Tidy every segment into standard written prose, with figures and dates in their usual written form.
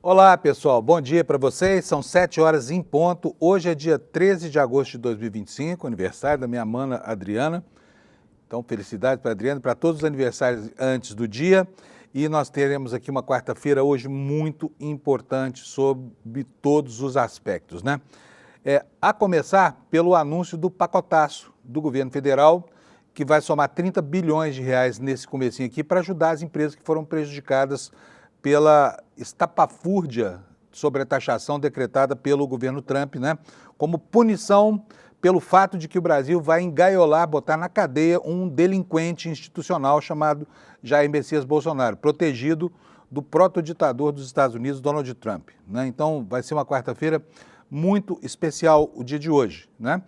Olá, pessoal. Bom dia para vocês. São 7 horas em ponto. Hoje é dia 13 de agosto de 2025, aniversário da minha mana Adriana. Então, felicidade para a Adriana e para todos os aniversários antes do dia. E nós teremos aqui uma quarta-feira hoje muito importante sobre todos os aspectos, né? A começar pelo anúncio do pacotaço do governo federal, que vai somar 30 bilhões de reais nesse comecinho aqui para ajudar as empresas que foram prejudicadas pela estapafúrdia sobre a taxação decretada pelo governo Trump, né? Como punição pelo fato de que o Brasil vai engaiolar, botar na cadeia um delinquente institucional chamado Jair Messias Bolsonaro, protegido do protoditador dos Estados Unidos, Donald Trump, né? Então vai ser uma quarta-feira muito especial o dia de hoje, né?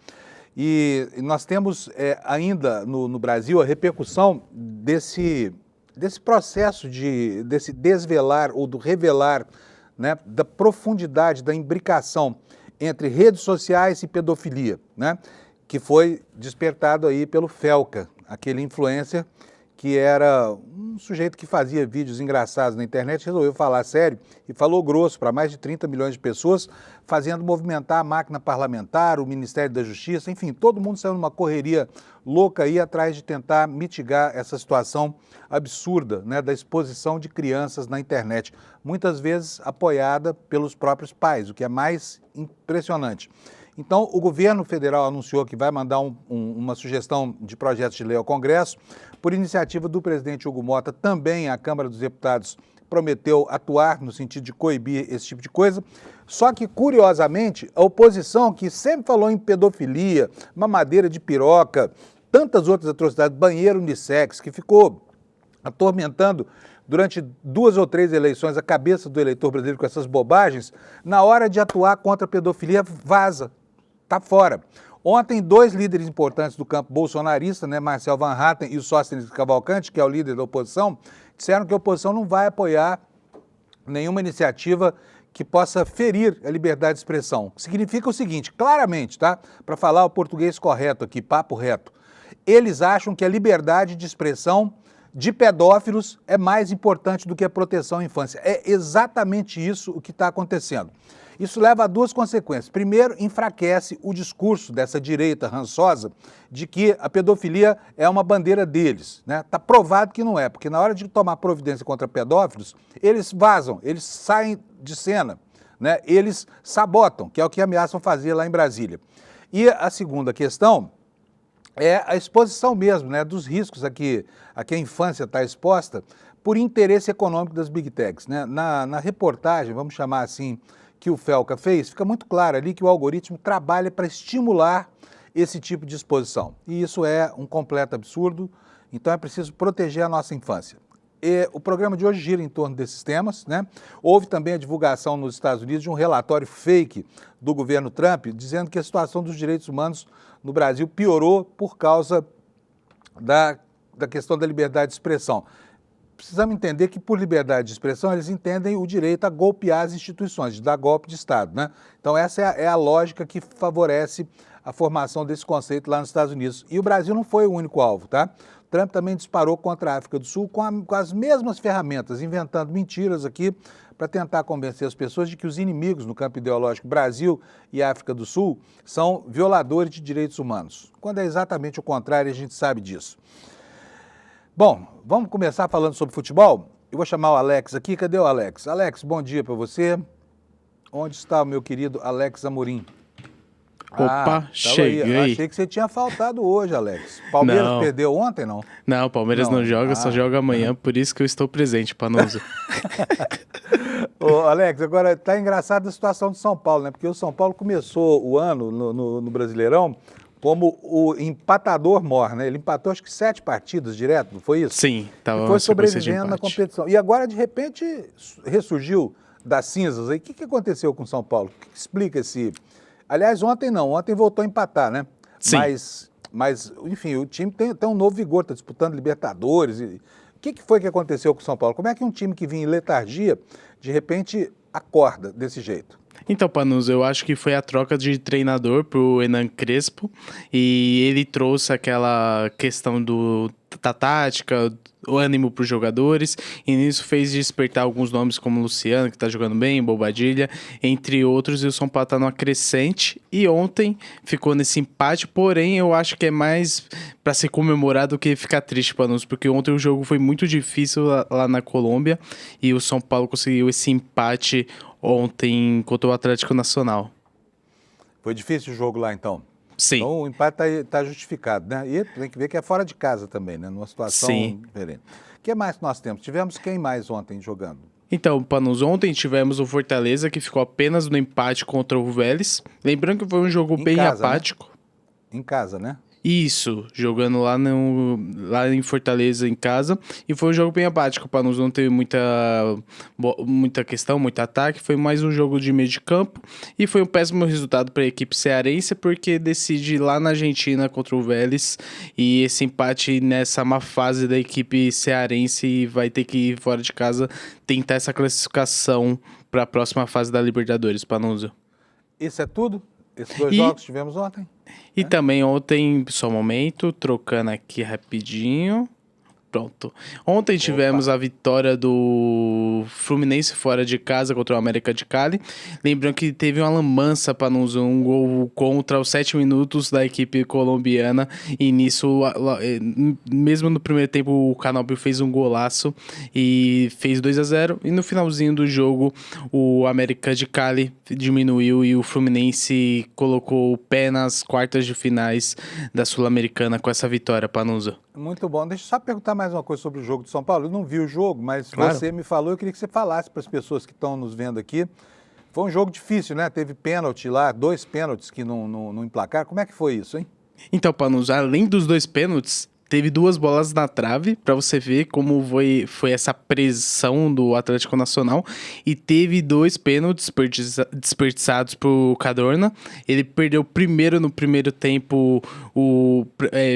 E nós temos ainda no Brasil a repercussão desse processo desse desvelar ou do revelar, né, da profundidade da imbricação entre redes sociais e pedofilia, né, que foi despertado aí pelo Felca, aquele influencer que era um sujeito que fazia vídeos engraçados na internet, resolveu falar sério e falou grosso para mais de 30 milhões de pessoas, fazendo movimentar a máquina parlamentar, o Ministério da Justiça, enfim, todo mundo saiu numa correria louca aí atrás de tentar mitigar essa situação absurda, né, da exposição de crianças na internet, muitas vezes apoiada pelos próprios pais, o que é mais impressionante. Então, o governo federal anunciou que vai mandar uma sugestão de projeto de lei ao Congresso. Por iniciativa do presidente Hugo Mota, também a Câmara dos Deputados prometeu atuar no sentido de coibir esse tipo de coisa. Só que, curiosamente, a oposição, que sempre falou em pedofilia, mamadeira de piroca, tantas outras atrocidades, banheiro unissex, que ficou atormentando durante 2 ou 3 eleições a cabeça do eleitor brasileiro com essas bobagens, na hora de atuar contra a pedofilia, vaza. Está fora. Ontem, 2 líderes importantes do campo bolsonarista, né, Marcel Van Hatten e o Sóstenes Cavalcante, que é o líder da oposição, disseram que a oposição não vai apoiar nenhuma iniciativa que possa ferir a liberdade de expressão. Significa o seguinte, claramente, tá? Para falar o português correto aqui, papo reto, eles acham que a liberdade de expressão de pedófilos é mais importante do que a proteção à infância. É exatamente isso o que está acontecendo. Isso leva a 2 consequências. Primeiro, enfraquece o discurso dessa direita rançosa de que a pedofilia é uma bandeira deles, né? Está provado que não é, porque na hora de tomar providência contra pedófilos, eles vazam, eles saem de cena, né? Eles sabotam, que é o que ameaçam fazer lá em Brasília. E a segunda questão é a exposição mesmo, né, dos riscos a que a infância está exposta por interesse econômico das Big Techs, né? Na reportagem, vamos chamar assim, que o Felca fez, fica muito claro ali que o algoritmo trabalha para estimular esse tipo de exposição. E isso é um completo absurdo, então é preciso proteger a nossa infância. E o programa de hoje gira em torno desses temas, né? Houve também a divulgação nos Estados Unidos de um relatório fake do governo Trump, dizendo que a situação dos direitos humanos no Brasil piorou por causa da questão da liberdade de expressão. Precisamos entender que por liberdade de expressão eles entendem o direito a golpear as instituições, de dar golpe de Estado, né? Então essa é a lógica que favorece a formação desse conceito lá nos Estados Unidos. E o Brasil não foi o único alvo, tá? Trump também disparou contra a África do Sul com as mesmas ferramentas, inventando mentiras aqui para tentar convencer as pessoas de que os inimigos no campo ideológico Brasil e África do Sul são violadores de direitos humanos, quando é exatamente o contrário, a gente sabe disso. Bom, vamos começar falando sobre futebol? Eu vou chamar o Alex aqui. Cadê o Alex? Alex, bom dia para você. Onde está o meu querido Alex Amorim? Opa, cheguei. Aí. Achei que você tinha faltado hoje, Alex. Palmeiras Não. Perdeu ontem, não? Não, o Palmeiras não joga, só joga amanhã, por isso que eu estou presente, Panuso. Ô, Alex, agora tá engraçada a situação do São Paulo, né? Porque o São Paulo começou o ano no Brasileirão como o empatador mor, né? Ele empatou acho que 7 partidas direto, não foi isso? Sim, estava e foi sobrevivendo na competição. E agora, de repente, ressurgiu das cinzas aí. O que aconteceu com o São Paulo? O que explica esse... Aliás, ontem voltou a empatar, né? Sim. Mas enfim, o time tem um novo vigor, está disputando Libertadores. O que foi que aconteceu com o São Paulo? Como é que um time que vinha em letargia, de repente, acorda desse jeito? Então, Panuso, eu acho que foi a troca de treinador pro Hernan Crespo e ele trouxe aquela questão do tática, o ânimo para os jogadores, e nisso fez despertar alguns nomes como o Luciano, que está jogando bem, Bobadilha, entre outros, e o São Paulo está numa crescente, e ontem ficou nesse empate, porém eu acho que é mais para ser comemorado do que ficar triste para nós, porque ontem o jogo foi muito difícil lá na Colômbia, e o São Paulo conseguiu esse empate ontem contra o Atlético Nacional. Foi difícil o jogo lá, então? Sim. Então o empate está justificado, né? E tem que ver que é fora de casa também, né? Numa situação diferente. O que mais nós temos? Tivemos quem mais ontem jogando? Então, Panos, ontem tivemos o Fortaleza, que ficou apenas no empate contra o Vélez. Lembrando que foi um jogo bem casa, apático. Né? Em casa, né? Isso, jogando lá em Fortaleza, em casa. E foi um jogo bem apático, para nós não ter muita questão, muito ataque. Foi mais um jogo de meio de campo. E foi um péssimo resultado para a equipe cearense, porque decide ir lá na Argentina contra o Vélez. E esse empate nessa má fase da equipe cearense vai ter que ir fora de casa tentar essa classificação para a próxima fase da Libertadores, Panunzio. Isso é tudo? Esses dois jogos tivemos ontem? E também ontem, só um momento, trocando aqui rapidinho. Pronto. Ontem tivemos a vitória do Fluminense fora de casa contra o América de Cali. Lembrando que teve uma lambança para nos um gol contra os 7 minutos da equipe colombiana. E nisso, mesmo no primeiro tempo, o Canóbio fez um golaço e fez 2-0. E no finalzinho do jogo, o América de Cali diminuiu e o Fluminense colocou o pé nas quartas de finais da Sul-Americana com essa vitória, Panusa. Muito bom. Deixa eu só perguntar mais uma coisa sobre o jogo de São Paulo. Eu não vi o jogo, mas claro. Você me falou, eu queria que você falasse para as pessoas que estão nos vendo aqui. Foi um jogo difícil, né? Teve pênalti lá, 2 pênaltis que não emplacaram. Como é que foi isso, hein? Então, Panusa, além dos 2 pênaltis, teve 2 bolas na trave, para você ver como foi essa pressão do Atlético Nacional. E teve 2 pênaltis desperdiçados pro Cadorna. Ele perdeu primeiro no primeiro tempo,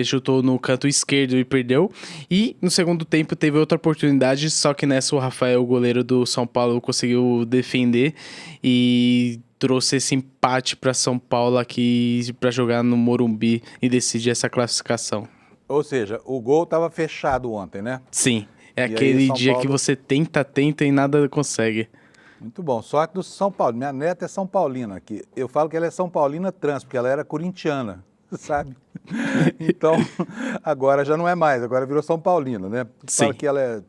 chutou no canto esquerdo e perdeu. E no segundo tempo teve outra oportunidade, só que nessa o Rafael, o goleiro do São Paulo, conseguiu defender e trouxe esse empate para São Paulo aqui para jogar no Morumbi e decidir essa classificação. Ou seja, o gol estava fechado ontem, né? Sim, aquele dia Paulo... que você tenta e nada consegue. Muito bom, sorte do São Paulo. Minha neta é São Paulina aqui. Eu falo que ela é São Paulina trans, porque ela era corintiana, sabe? Então, agora já não é mais, agora virou São Paulina, né? Sim. Fala que ela é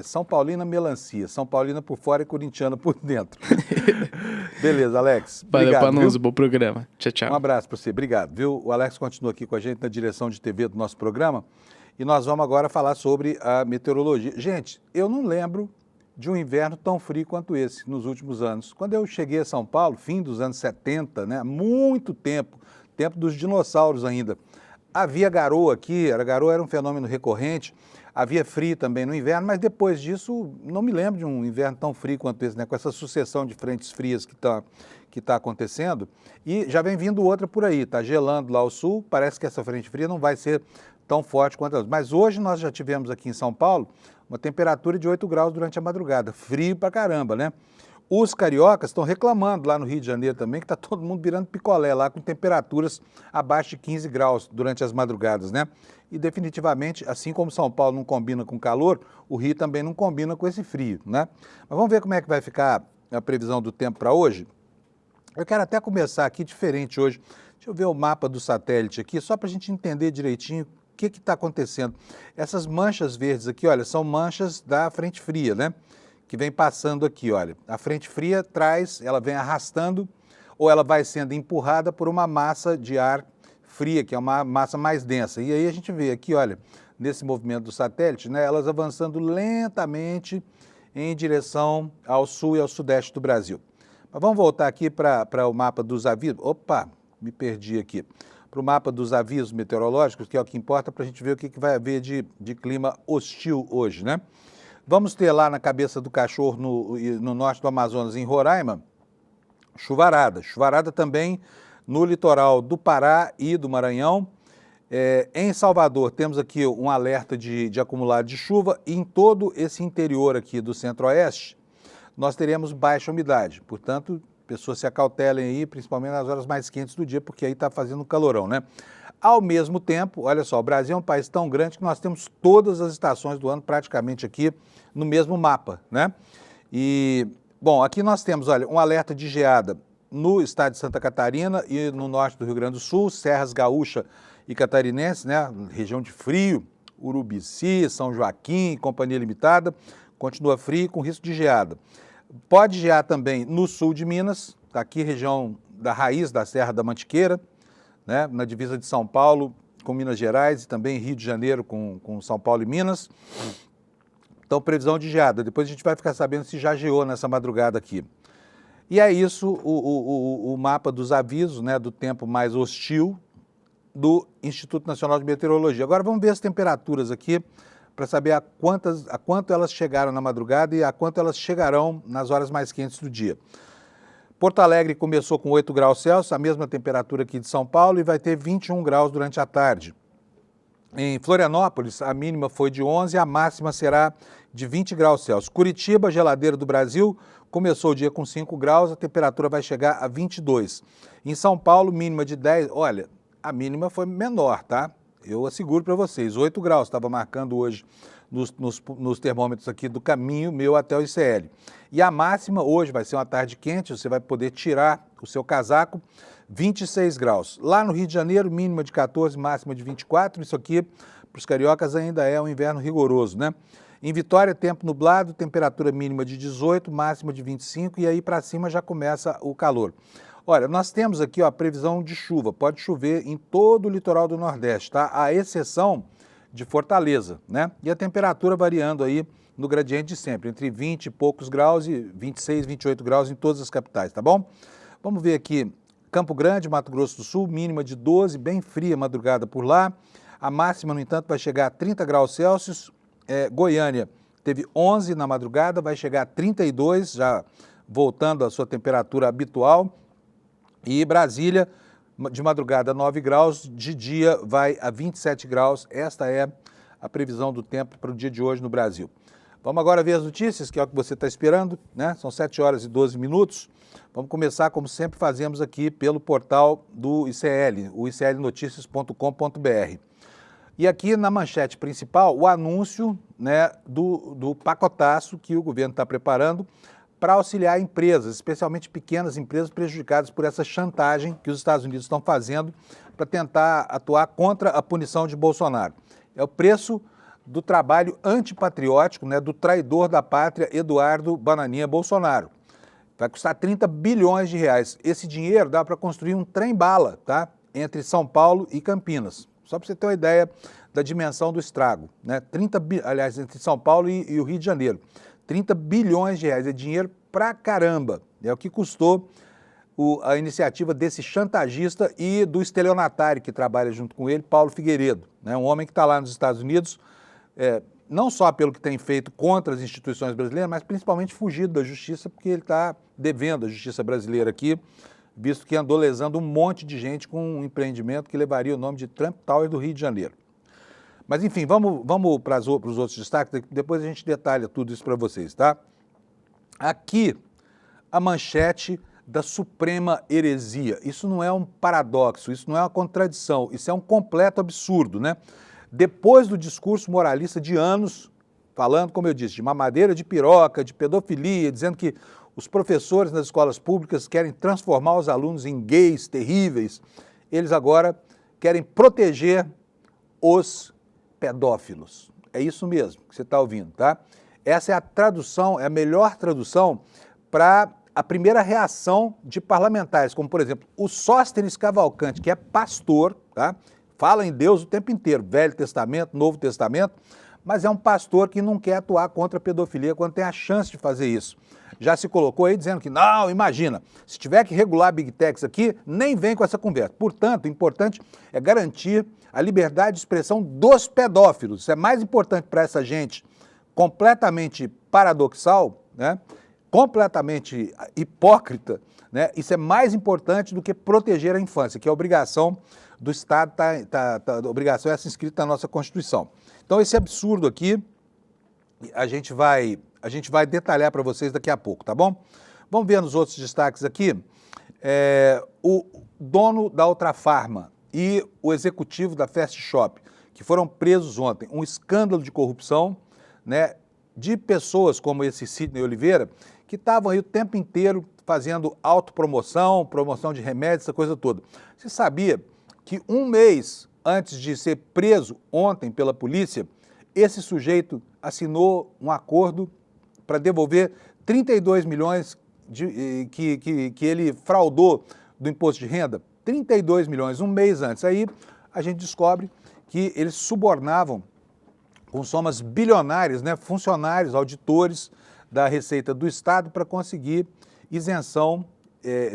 São Paulina melancia, São Paulina por fora e corintiana por dentro. Beleza, Alex. Valeu, Panuso, bom programa. Tchau, tchau. Um abraço para você, obrigado, viu? O Alex continua aqui com a gente na direção de TV do nosso programa e nós vamos agora falar sobre a meteorologia. Gente, eu não lembro de um inverno tão frio quanto esse nos últimos anos. Quando eu cheguei a São Paulo, fim dos anos 70, né? Muito tempo dos dinossauros ainda. Havia garoa aqui, garoa era um fenômeno recorrente. Havia frio também no inverno, mas depois disso, não me lembro de um inverno tão frio quanto esse, né? Com essa sucessão de frentes frias que tá acontecendo. E já vem vindo outra por aí, tá gelando lá ao sul, parece que essa frente fria não vai ser tão forte quanto as. Mas hoje nós já tivemos aqui em São Paulo uma temperatura de 8 graus durante a madrugada, frio pra caramba, né? Os cariocas estão reclamando lá no Rio de Janeiro também, que está todo mundo virando picolé lá, com temperaturas abaixo de 15 graus durante as madrugadas, né? E definitivamente, assim como São Paulo não combina com calor, o Rio também não combina com esse frio, né? Mas vamos ver como é que vai ficar a previsão do tempo para hoje? Eu quero até começar aqui diferente hoje. Deixa eu ver o mapa do satélite aqui, só para a gente entender direitinho o que está acontecendo. Essas manchas verdes aqui, olha, são manchas da frente fria, né? Que vem passando aqui, olha. A frente fria ela vem arrastando ou ela vai sendo empurrada por uma massa de ar fria, que é uma massa mais densa. E aí a gente vê aqui, olha, nesse movimento do satélite, né, elas avançando lentamente em direção ao sul e ao sudeste do Brasil. Mas vamos voltar aqui para o mapa dos avisos. Opa, me perdi aqui. Para o mapa dos avisos meteorológicos, que é o que importa para a gente ver o que vai haver de clima hostil hoje, né? Vamos ter lá na Cabeça do Cachorro, no norte do Amazonas, em Roraima, chuvarada. Chuvarada também no litoral do Pará e do Maranhão. Em Salvador, temos aqui um alerta de acumulado de chuva. E em todo esse interior aqui do centro-oeste, nós teremos baixa umidade. Portanto, pessoas se acautelem aí, principalmente nas horas mais quentes do dia, porque aí está fazendo calorão, né? Ao mesmo tempo, olha só, o Brasil é um país tão grande que nós temos todas as estações do ano praticamente aqui no mesmo mapa, né? E, bom, aqui nós temos, olha, um alerta de geada no estado de Santa Catarina e no norte do Rio Grande do Sul, serras gaúcha e catarinense, né? Região de frio, Urubici, São Joaquim, Companhia Limitada, continua frio com risco de geada. Pode gear também no sul de Minas, tá aqui região da raiz da Serra da Mantiqueira, né, na divisa de São Paulo com Minas Gerais e também Rio de Janeiro com São Paulo e Minas. Então, previsão de geada. Depois a gente vai ficar sabendo se já geou nessa madrugada aqui. E é isso o mapa dos avisos, né, do tempo mais hostil do Instituto Nacional de Meteorologia. Agora vamos ver as temperaturas aqui para saber a quanto elas chegaram na madrugada e a quanto elas chegarão nas horas mais quentes do dia. Porto Alegre começou com 8 graus Celsius, a mesma temperatura aqui de São Paulo, e vai ter 21 graus durante a tarde. Em Florianópolis, a mínima foi de 11 e a máxima será de 20 graus Celsius. Curitiba, geladeira do Brasil, começou o dia com 5 graus, a temperatura vai chegar a 22. Em São Paulo, mínima de 10, olha, a mínima foi menor, tá? Eu asseguro para vocês, 8 graus, estava marcando hoje nos termômetros aqui do caminho meu até o ICL. E a máxima hoje vai ser uma tarde quente, você vai poder tirar o seu casaco, 26 graus. Lá no Rio de Janeiro, mínima de 14, máxima de 24, isso aqui para os cariocas ainda é um inverno rigoroso, né? Em Vitória, tempo nublado, temperatura mínima de 18, máxima de 25 e aí para cima já começa o calor. Olha, nós temos aqui ó, a previsão de chuva, pode chover em todo o litoral do Nordeste, tá? A exceção de Fortaleza, né? E a temperatura variando aí no gradiente de sempre, entre 20 e poucos graus e 26, 28 graus em todas as capitais, tá bom? Vamos ver aqui, Campo Grande, Mato Grosso do Sul, mínima de 12, bem fria madrugada por lá. A máxima, no entanto, vai chegar a 30 graus Celsius. Goiânia teve 11 na madrugada, vai chegar a 32, já voltando à sua temperatura habitual. E Brasília, de madrugada 9 graus, de dia vai a 27 graus. Esta é a previsão do tempo para o dia de hoje no Brasil. Vamos agora ver as notícias, que é o que você está esperando, né? São 7 horas e 12 minutos. Vamos começar, como sempre fazemos aqui, pelo portal do ICL, o iclnoticias.com.br. E aqui na manchete principal, o anúncio, né, do pacotaço que o governo está preparando para auxiliar empresas, especialmente pequenas empresas prejudicadas por essa chantagem que os Estados Unidos estão fazendo para tentar atuar contra a punição de Bolsonaro. É o preço do trabalho antipatriótico, né, do traidor da pátria Eduardo Bananinha Bolsonaro. Vai custar 30 bilhões de reais. Esse dinheiro dá para construir um trem-bala, tá? Entre São Paulo e Campinas. Só para você ter uma ideia da dimensão do estrago, né? Aliás, entre São Paulo e o Rio de Janeiro. 30 bilhões de reais, é dinheiro pra caramba. É o que custou a iniciativa desse chantagista e do estelionatário que trabalha junto com ele, Paulo Figueiredo, né? Um homem que está lá nos Estados Unidos, não só pelo que tem feito contra as instituições brasileiras, mas principalmente fugido da justiça, porque ele está devendo a justiça brasileira aqui, visto que andou lesando um monte de gente com um empreendimento que levaria o nome de Trump Tower do Rio de Janeiro. Mas enfim, vamos para os outros destaques, depois a gente detalha tudo isso para vocês, tá? Aqui, a manchete da suprema heresia. Isso não é um paradoxo, isso não é uma contradição, isso é um completo absurdo, né? Depois do discurso moralista de anos, falando, como eu disse, de mamadeira de piroca, de pedofilia, dizendo que os professores nas escolas públicas querem transformar os alunos em gays terríveis, eles agora querem proteger os pedófilos. É isso mesmo que você está ouvindo, tá? Essa é a tradução, é a melhor tradução para a primeira reação de parlamentares, como por exemplo, o Sóstenes Cavalcante, que é pastor, tá? Fala em Deus o tempo inteiro, Velho Testamento, Novo Testamento, mas é um pastor que não quer atuar contra a pedofilia quando tem a chance de fazer isso. Já se colocou aí dizendo que, não, imagina, se tiver que regular Big Techs aqui, nem vem com essa conversa. Portanto, o importante é garantir a liberdade de expressão dos pedófilos. Isso é mais importante para essa gente completamente paradoxal, né? Completamente hipócrita, né? Isso é mais importante do que proteger a infância, que é a obrigação do Estado, a obrigação é essa inscrita na nossa Constituição. Então, esse absurdo aqui, a gente vai detalhar para vocês daqui a pouco, tá bom? Vamos ver nos outros destaques aqui. O dono da Ultrafarma e o executivo da Fast Shop, que foram presos ontem. Um escândalo de corrupção, né, de pessoas como esse Sidney Oliveira, que estavam aí o tempo inteiro fazendo autopromoção, promoção de remédios, essa coisa toda. Você sabia que um mês antes de ser preso ontem pela polícia, esse sujeito assinou um acordo para devolver 32 milhões que ele fraudou do imposto de renda? 32 milhões, um mês antes. Aí a gente descobre que eles subornavam com somas bilionárias, né, funcionários, auditores da Receita do Estado para conseguir isenção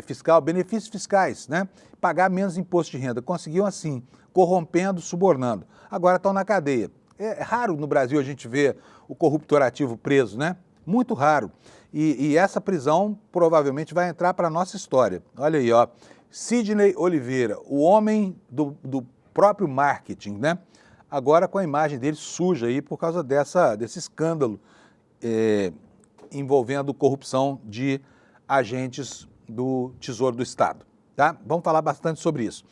fiscal, benefícios fiscais, né, pagar menos imposto de renda. Conseguiam assim, corrompendo, subornando. Agora estão na cadeia. É raro no Brasil a gente ver o corruptor ativo preso, né? Muito raro. E essa prisão provavelmente vai entrar para a nossa história. Olha aí, ó. Sidney Oliveira, o homem do próprio marketing, né? Agora com a imagem dele suja aí por causa desse escândalo envolvendo corrupção de agentes do Tesouro do Estado, tá? Vamos falar bastante sobre isso.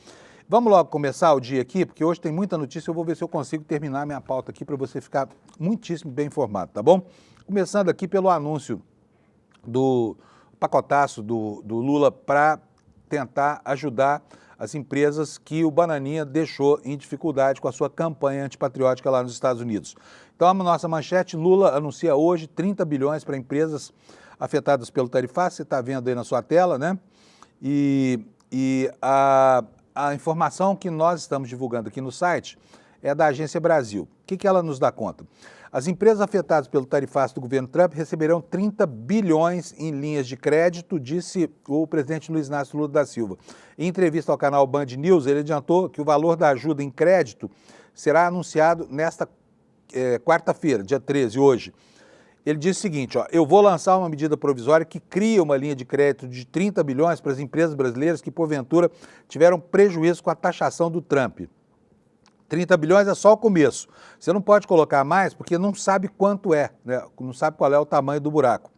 Vamos logo começar o dia aqui, porque hoje tem muita notícia, eu vou ver se eu consigo terminar minha pauta aqui para você ficar muitíssimo bem informado, tá bom? Começando aqui pelo anúncio do pacotaço do Lula para tentar ajudar as empresas que o Bananinha deixou em dificuldade com a sua campanha antipatriótica lá nos Estados Unidos. Então, a nossa manchete, Lula anuncia hoje 30 bilhões para empresas afetadas pelo tarifaço, você está vendo aí na sua tela, né? E a informação que nós estamos divulgando aqui no site é da Agência Brasil. O que ela nos dá conta? As empresas afetadas pelo tarifaço do governo Trump receberão 30 bilhões em linhas de crédito, disse o presidente Luiz Inácio Lula da Silva. Em entrevista ao canal Band News, ele adiantou que o valor da ajuda em crédito será anunciado nesta quarta-feira, dia 13, hoje. Ele disse o seguinte, ó, eu vou lançar uma medida provisória que cria uma linha de crédito de 30 bilhões para as empresas brasileiras que, porventura, tiveram prejuízo com a taxação do Trump. 30 bilhões é só o começo. Você não pode colocar mais porque não sabe quanto é, né? Não sabe qual é o tamanho do buraco.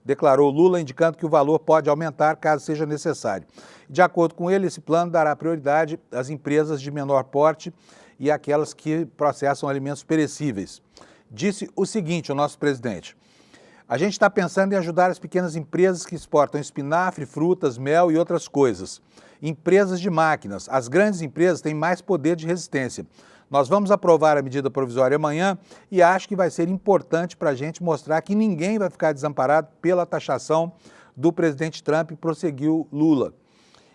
Declarou Lula, indicando que o valor pode aumentar caso seja necessário. De acordo com ele, esse plano dará prioridade às empresas de menor porte e àquelas que processam alimentos perecíveis. Disse o seguinte, o nosso presidente: a gente está pensando em ajudar as pequenas empresas que exportam espinafre, frutas, mel e outras coisas. Empresas de máquinas. As grandes empresas têm mais poder de resistência. Nós vamos aprovar a medida provisória amanhã e acho que vai ser importante para a gente mostrar que ninguém vai ficar desamparado pela taxação do presidente Trump, prosseguiu Lula.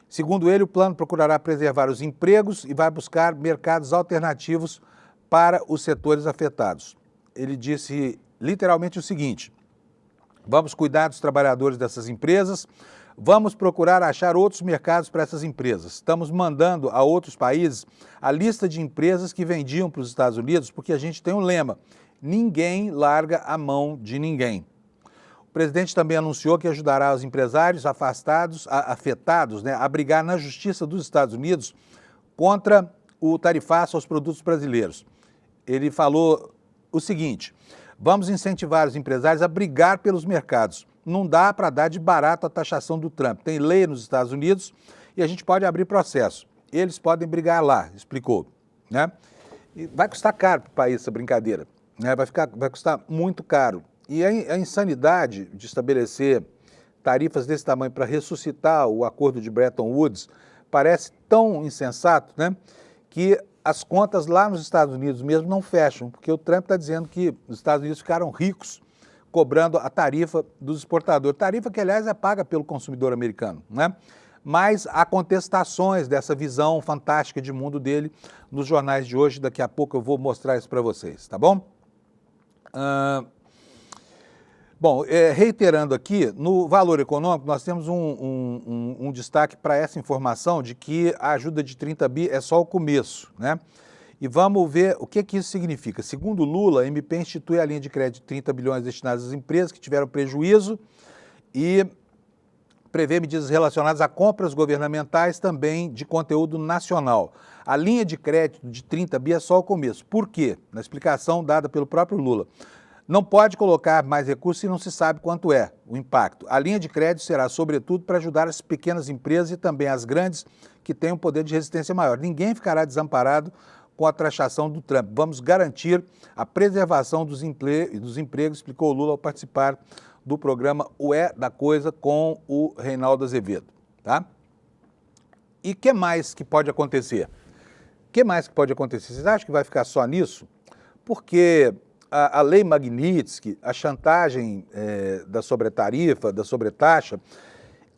Segundo ele, o plano procurará preservar os empregos e vai buscar mercados alternativos para os setores afetados. Ele disse literalmente o seguinte: vamos cuidar dos trabalhadores dessas empresas, vamos procurar achar outros mercados para essas empresas. Estamos mandando a outros países a lista de empresas que vendiam para os Estados Unidos, porque a gente tem um lema: ninguém larga a mão de ninguém. O presidente também anunciou que ajudará os empresários afetados, né, a brigar na Justiça dos Estados Unidos contra o tarifaço aos produtos brasileiros. Ele falou o seguinte: vamos incentivar os empresários a brigar pelos mercados. Não dá para dar de barato a taxação do Trump. Tem lei nos Estados Unidos e a gente pode abrir processo. Eles podem brigar lá, explicou, né? E vai custar caro para o país essa brincadeira, né? Vai custar muito caro. E a insanidade de estabelecer tarifas desse tamanho para ressuscitar o acordo de Bretton Woods parece tão insensato, né, que as contas lá nos Estados Unidos mesmo não fecham, porque o Trump está dizendo que os Estados Unidos ficaram ricos cobrando a tarifa dos exportadores. Tarifa que, aliás, é paga pelo consumidor americano, né? Mas há contestações dessa visão fantástica de mundo dele nos jornais de hoje. Daqui a pouco eu vou mostrar isso para vocês, tá bom? Reiterando aqui, no Valor Econômico, nós temos um destaque para essa informação de que a ajuda de 30 bi é só o começo, né? E vamos ver o que isso significa. Segundo Lula, a MP institui a linha de crédito de 30 bilhões destinadas às empresas que tiveram prejuízo e prevê medidas relacionadas a compras governamentais também de conteúdo nacional. A linha de crédito de 30 bi é só o começo. Por quê? Na explicação dada pelo próprio Lula. Não pode colocar mais recursos se não se sabe quanto é o impacto. A linha de crédito será, sobretudo, para ajudar as pequenas empresas e também as grandes que têm um poder de resistência maior. Ninguém ficará desamparado com a taxação do Trump. Vamos garantir a preservação dos empregos, explicou o Lula ao participar do programa O É da Coisa com o Reinaldo Azevedo. Tá? E o que mais que pode acontecer? O que mais que pode acontecer? Vocês acham que vai ficar só nisso? Porque a lei Magnitsky, a chantagem da sobretarifa, da sobretaxa,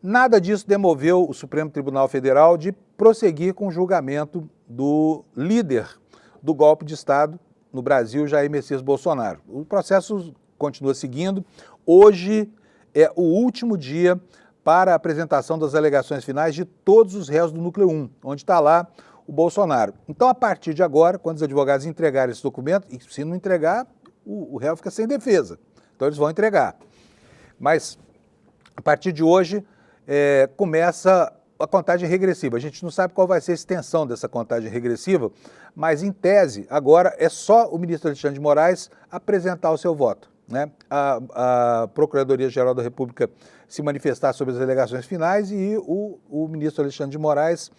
nada disso demoveu o Supremo Tribunal Federal de prosseguir com o julgamento do líder do golpe de Estado no Brasil, Jair Messias Bolsonaro. O processo continua seguindo. Hoje é o último dia para a apresentação das alegações finais de todos os réus do Núcleo 1, onde está lá o Bolsonaro. Então, a partir de agora, quando os advogados entregarem esse documento, e se não entregar, o réu fica sem defesa. Então, eles vão entregar. Mas, a partir de hoje, começa a contagem regressiva. A gente não sabe qual vai ser a extensão dessa contagem regressiva, mas, em tese, agora é só o ministro Alexandre de Moraes apresentar o seu voto, né? A Procuradoria-Geral da República se manifestar sobre as alegações finais e o ministro Alexandre de Moraes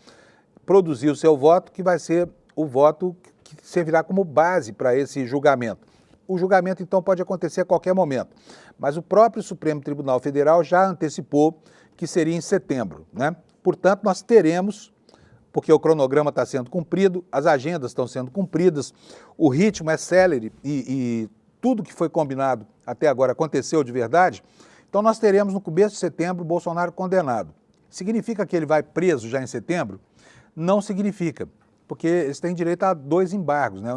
produzir o seu voto, que vai ser o voto que servirá como base para esse julgamento. O julgamento, então, pode acontecer a qualquer momento, mas o próprio Supremo Tribunal Federal já antecipou que seria em setembro, né? Portanto, nós teremos, porque o cronograma está sendo cumprido, as agendas estão sendo cumpridas, o ritmo é célere e tudo que foi combinado até agora aconteceu de verdade, então nós teremos no começo de setembro o Bolsonaro condenado. Significa que ele vai preso já em setembro? Não significa, porque eles têm direito a 2 embargos, né?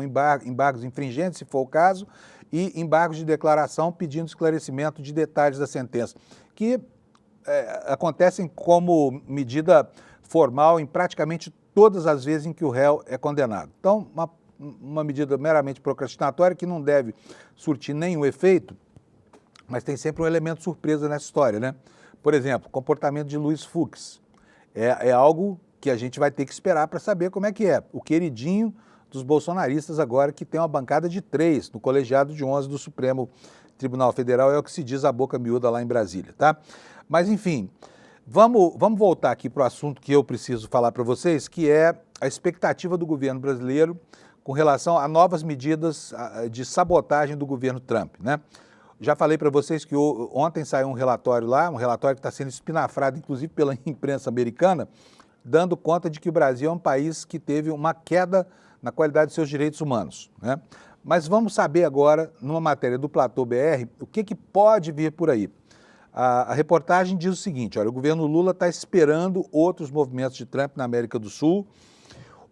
Embargos infringentes, se for o caso, e embargos de declaração pedindo esclarecimento de detalhes da sentença, que acontecem como medida formal em praticamente todas as vezes em que o réu é condenado. Então, uma medida meramente procrastinatória que não deve surtir nenhum efeito, mas tem sempre um elemento surpresa nessa história, né? Por exemplo, o comportamento de Luiz Fux é algo que a gente vai ter que esperar para saber como é que é. O queridinho dos bolsonaristas agora, que tem uma bancada de 3 no colegiado de 11 do Supremo Tribunal Federal, é o que se diz a boca miúda lá em Brasília, tá? Mas, enfim, vamos voltar aqui para o assunto que eu preciso falar para vocês, que é a expectativa do governo brasileiro com relação a novas medidas de sabotagem do governo Trump, né? Já falei para vocês que ontem saiu um relatório lá, um relatório que está sendo espinafrado, inclusive, pela imprensa americana, dando conta de que o Brasil é um país que teve uma queda na qualidade de seus direitos humanos, né? Mas vamos saber agora, numa matéria do Platô BR, o que pode vir por aí. A reportagem diz o seguinte: olha, o governo Lula está esperando outros movimentos de Trump na América do Sul.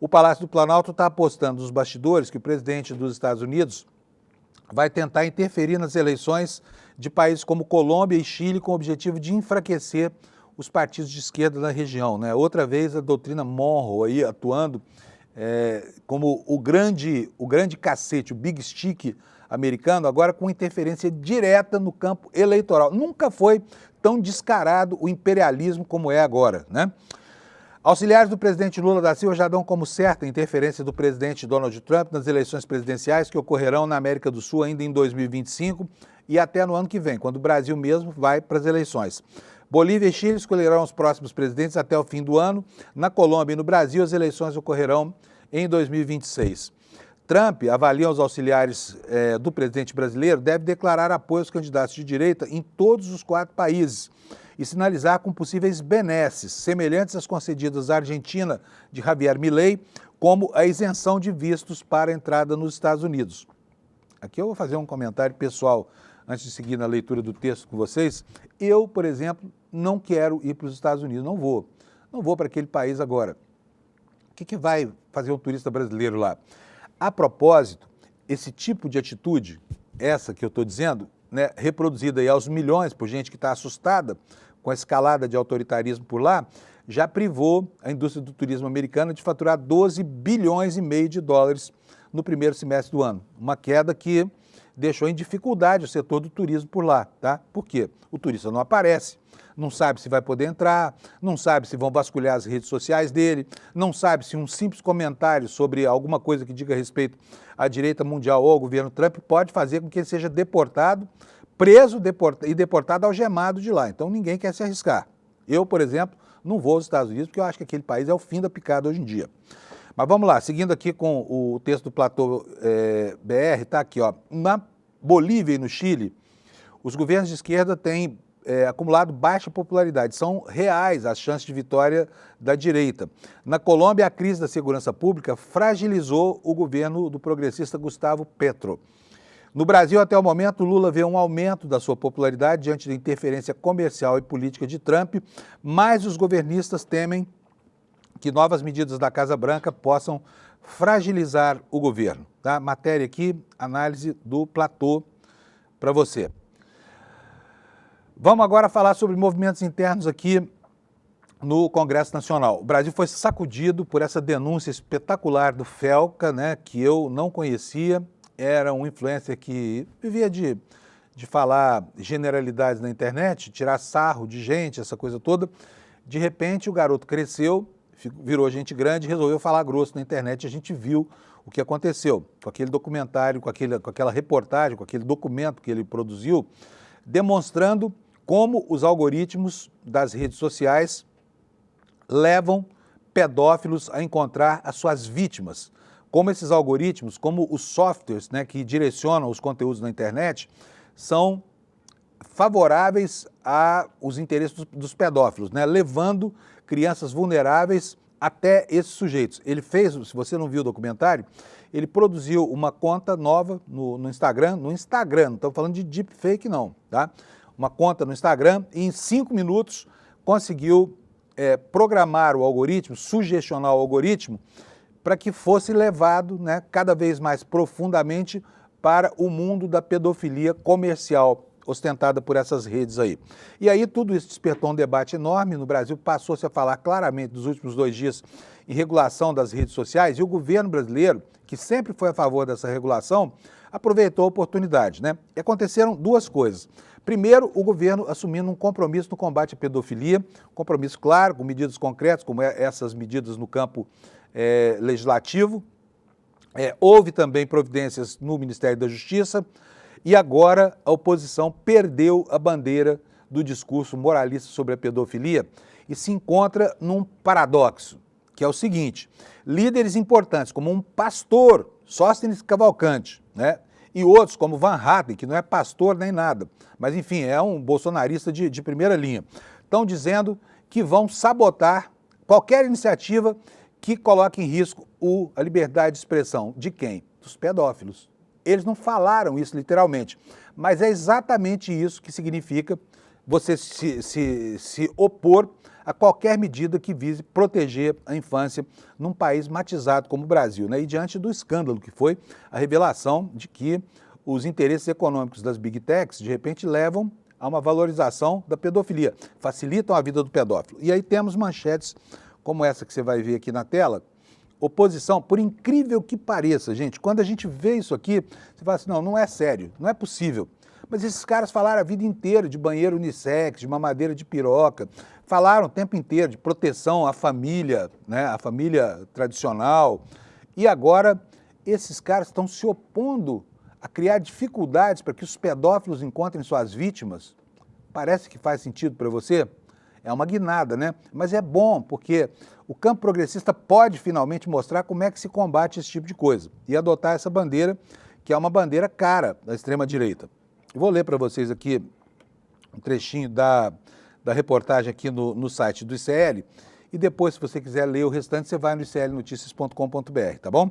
O Palácio do Planalto está apostando nos bastidores que o presidente dos Estados Unidos vai tentar interferir nas eleições de países como Colômbia e Chile com o objetivo de enfraquecer os partidos de esquerda na região, né? Outra vez a doutrina Monroe aí atuando como o grande cacete, o big stick americano, agora com interferência direta no campo eleitoral. Nunca foi tão descarado o imperialismo como é agora, né? Auxiliares do presidente Lula da Silva já dão como certa a interferência do presidente Donald Trump nas eleições presidenciais que ocorrerão na América do Sul ainda em 2025 e até no ano que vem, quando o Brasil mesmo vai para as eleições. Bolívia e Chile escolherão os próximos presidentes até o fim do ano. Na Colômbia e no Brasil, as eleições ocorrerão em 2026. Trump, avalia os auxiliares do presidente brasileiro, deve declarar apoio aos candidatos de direita em todos os 4 países e sinalizar com possíveis benesses, semelhantes às concedidas à Argentina de Javier Milei, como a isenção de vistos para a entrada nos Estados Unidos. Aqui eu vou fazer um comentário pessoal antes de seguir na leitura do texto com vocês. Eu, por exemplo, não quero ir para os Estados Unidos, não vou para aquele país agora. O que vai fazer um turista brasileiro lá? A propósito, esse tipo de atitude, essa que eu estou dizendo, né, reproduzida aí aos milhões por gente que está assustada com a escalada de autoritarismo por lá, já privou a indústria do turismo americana de faturar 12 bilhões e meio de dólares no primeiro semestre do ano. Uma queda que deixou em dificuldade o setor do turismo por lá, tá? Por quê? O turista não aparece, não sabe se vai poder entrar, não sabe se vão vasculhar as redes sociais dele, não sabe se um simples comentário sobre alguma coisa que diga respeito à direita mundial ou ao governo Trump pode fazer com que ele seja deportado, preso e deportado algemado de lá. Então ninguém quer se arriscar. Eu, por exemplo, não vou aos Estados Unidos porque eu acho que aquele país é o fim da picada hoje em dia. Mas vamos lá, seguindo aqui com o texto do Platô BR, tá aqui, ó. Na Bolívia e no Chile, os governos de esquerda têm acumulado baixa popularidade. São reais as chances de vitória da direita. Na Colômbia, a crise da segurança pública fragilizou o governo do progressista Gustavo Petro. No Brasil, até o momento, Lula vê um aumento da sua popularidade diante da interferência comercial e política de Trump, mas os governistas temem que novas medidas da Casa Branca possam fragilizar o governo. Tá? Matéria aqui, análise do Platô para você. Vamos agora falar sobre movimentos internos aqui no Congresso Nacional. O Brasil foi sacudido por essa denúncia espetacular do Felca, né, que eu não conhecia. Era um influencer que vivia de falar generalidades na internet, tirar sarro de gente, essa coisa toda. De repente, o garoto cresceu, virou gente grande, resolveu falar grosso na internet. A gente viu o que aconteceu com aquele documentário, com aquela reportagem, com aquele documento que ele produziu, demonstrando como os algoritmos das redes sociais levam pedófilos a encontrar as suas vítimas. Como esses algoritmos, como os softwares, né, que direcionam os conteúdos na internet, são favoráveis aos interesses dos pedófilos, né, levando crianças vulneráveis até esses sujeitos. Ele fez, se você não viu o documentário, ele produziu uma conta nova no Instagram, não estamos falando de deepfake não, tá? Uma conta no Instagram e em 5 minutos conseguiu programar o algoritmo, sugestionar o algoritmo para que fosse levado, né, cada vez mais profundamente para o mundo da pedofilia comercial ostentada por essas redes aí. E aí tudo isso despertou um debate enorme no Brasil, passou-se a falar claramente nos últimos 2 dias em regulação das redes sociais e o governo brasileiro, que sempre foi a favor dessa regulação, aproveitou a oportunidade, né? E aconteceram 2 coisas. Primeiro, o governo assumindo um compromisso no combate à pedofilia, compromisso claro, com medidas concretas, como essas medidas no campo legislativo. Houve também providências no Ministério da Justiça e agora a oposição perdeu a bandeira do discurso moralista sobre a pedofilia e se encontra num paradoxo, que é o seguinte: líderes importantes, como um pastor, Sóstenes Cavalcante, né? E outros, como Van Hatten, que não é pastor nem nada, mas enfim, é um bolsonarista de primeira linha, estão dizendo que vão sabotar qualquer iniciativa que coloque em risco a liberdade de expressão. De quem? Dos pedófilos. Eles não falaram isso literalmente, mas é exatamente isso que significa você se opor a qualquer medida que vise proteger a infância num país matizado como o Brasil, né? E diante do escândalo que foi a revelação de que os interesses econômicos das Big Techs, de repente, levam a uma valorização da pedofilia, facilitam a vida do pedófilo. E aí temos manchetes como essa que você vai ver aqui na tela. Oposição, por incrível que pareça, gente, quando a gente vê isso aqui, você fala assim, não é sério, não é possível. Mas esses caras falaram a vida inteira de banheiro unissex, de mamadeira de piroca, falaram o tempo inteiro de proteção à família, né, à família tradicional. E agora esses caras estão se opondo a criar dificuldades para que os pedófilos encontrem suas vítimas. Parece que faz sentido para você? É uma guinada, né? Mas é bom, porque o campo progressista pode finalmente mostrar como é que se combate esse tipo de coisa e adotar essa bandeira, que é uma bandeira cara da extrema-direita. Eu vou ler para vocês aqui um trechinho da reportagem aqui no site do ICL e depois, se você quiser ler o restante, você vai no iclnoticias.com.br, tá bom?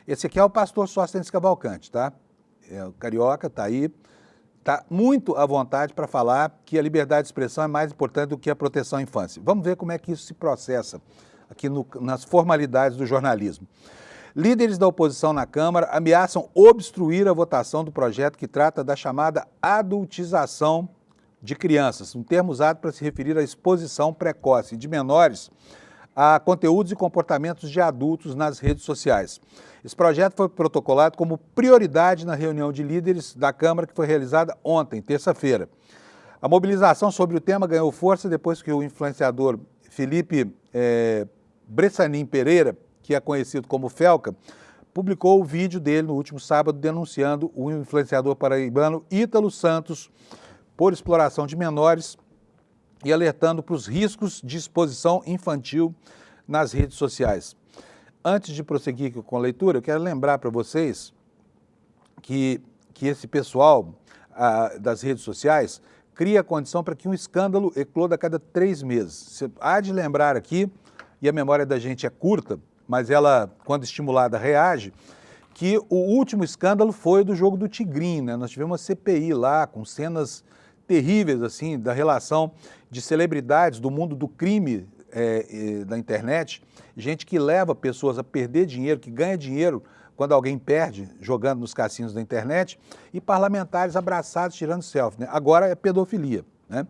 Esse aqui é o pastor Sóstenes Cavalcante, tá? É o carioca, tá aí. Está muito à vontade para falar que a liberdade de expressão é mais importante do que a proteção à infância. Vamos ver como é que isso se processa aqui nas formalidades do jornalismo. Líderes da oposição na Câmara ameaçam obstruir a votação do projeto que trata da chamada adultização de crianças, um termo usado para se referir à exposição precoce de menores a conteúdos e comportamentos de adultos nas redes sociais. Esse projeto foi protocolado como prioridade na reunião de líderes da Câmara que foi realizada ontem, terça-feira. A mobilização sobre o tema ganhou força depois que o influenciador Felipe Bressanin Pereira, que é conhecido como Felca, publicou o vídeo dele no último sábado denunciando o influenciador paraibano Ítalo Santos por exploração de menores e alertando para os riscos de exposição infantil nas redes sociais. Antes de prosseguir com a leitura, eu quero lembrar para vocês que esse pessoal das redes sociais cria a condição para que um escândalo ecloda a cada 3 meses. Você há de lembrar aqui, e a memória da gente é curta, mas ela, quando estimulada, reage, que o último escândalo foi do jogo do Tigrinho, né? Nós tivemos uma CPI lá, com cenas terríveis, assim, da relação de celebridades do mundo do crime da internet, gente que leva pessoas a perder dinheiro, que ganha dinheiro quando alguém perde jogando nos cassinos da internet, e parlamentares abraçados tirando selfie, né? Agora é pedofilia, né?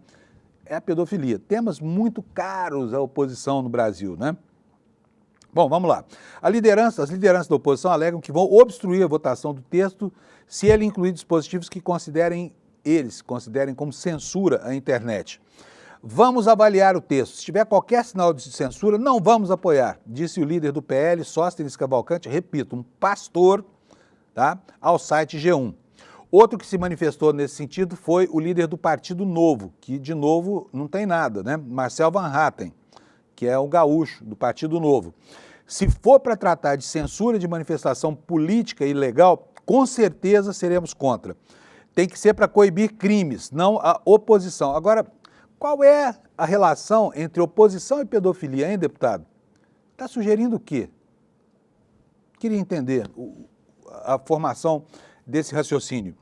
É a pedofilia. Temas muito caros à oposição no Brasil, né? Bom, vamos lá. As lideranças da oposição alegam que vão obstruir a votação do texto se ele incluir dispositivos que considerem como censura à internet. Vamos avaliar o texto. Se tiver qualquer sinal de censura, não vamos apoiar, disse o líder do PL, Sóstenes Cavalcante, repito, um pastor, tá, ao site G1. Outro que se manifestou nesse sentido foi o líder do Partido Novo, que, de novo, não tem nada, né? Marcel Van Hatten, que é um gaúcho do Partido Novo. Se for para tratar de censura de manifestação política e ilegal, com certeza seremos contra. Tem que ser para coibir crimes, não a oposição. Agora, qual é a relação entre oposição e pedofilia, hein, deputado? Está sugerindo o quê? Queria entender a formação desse raciocínio.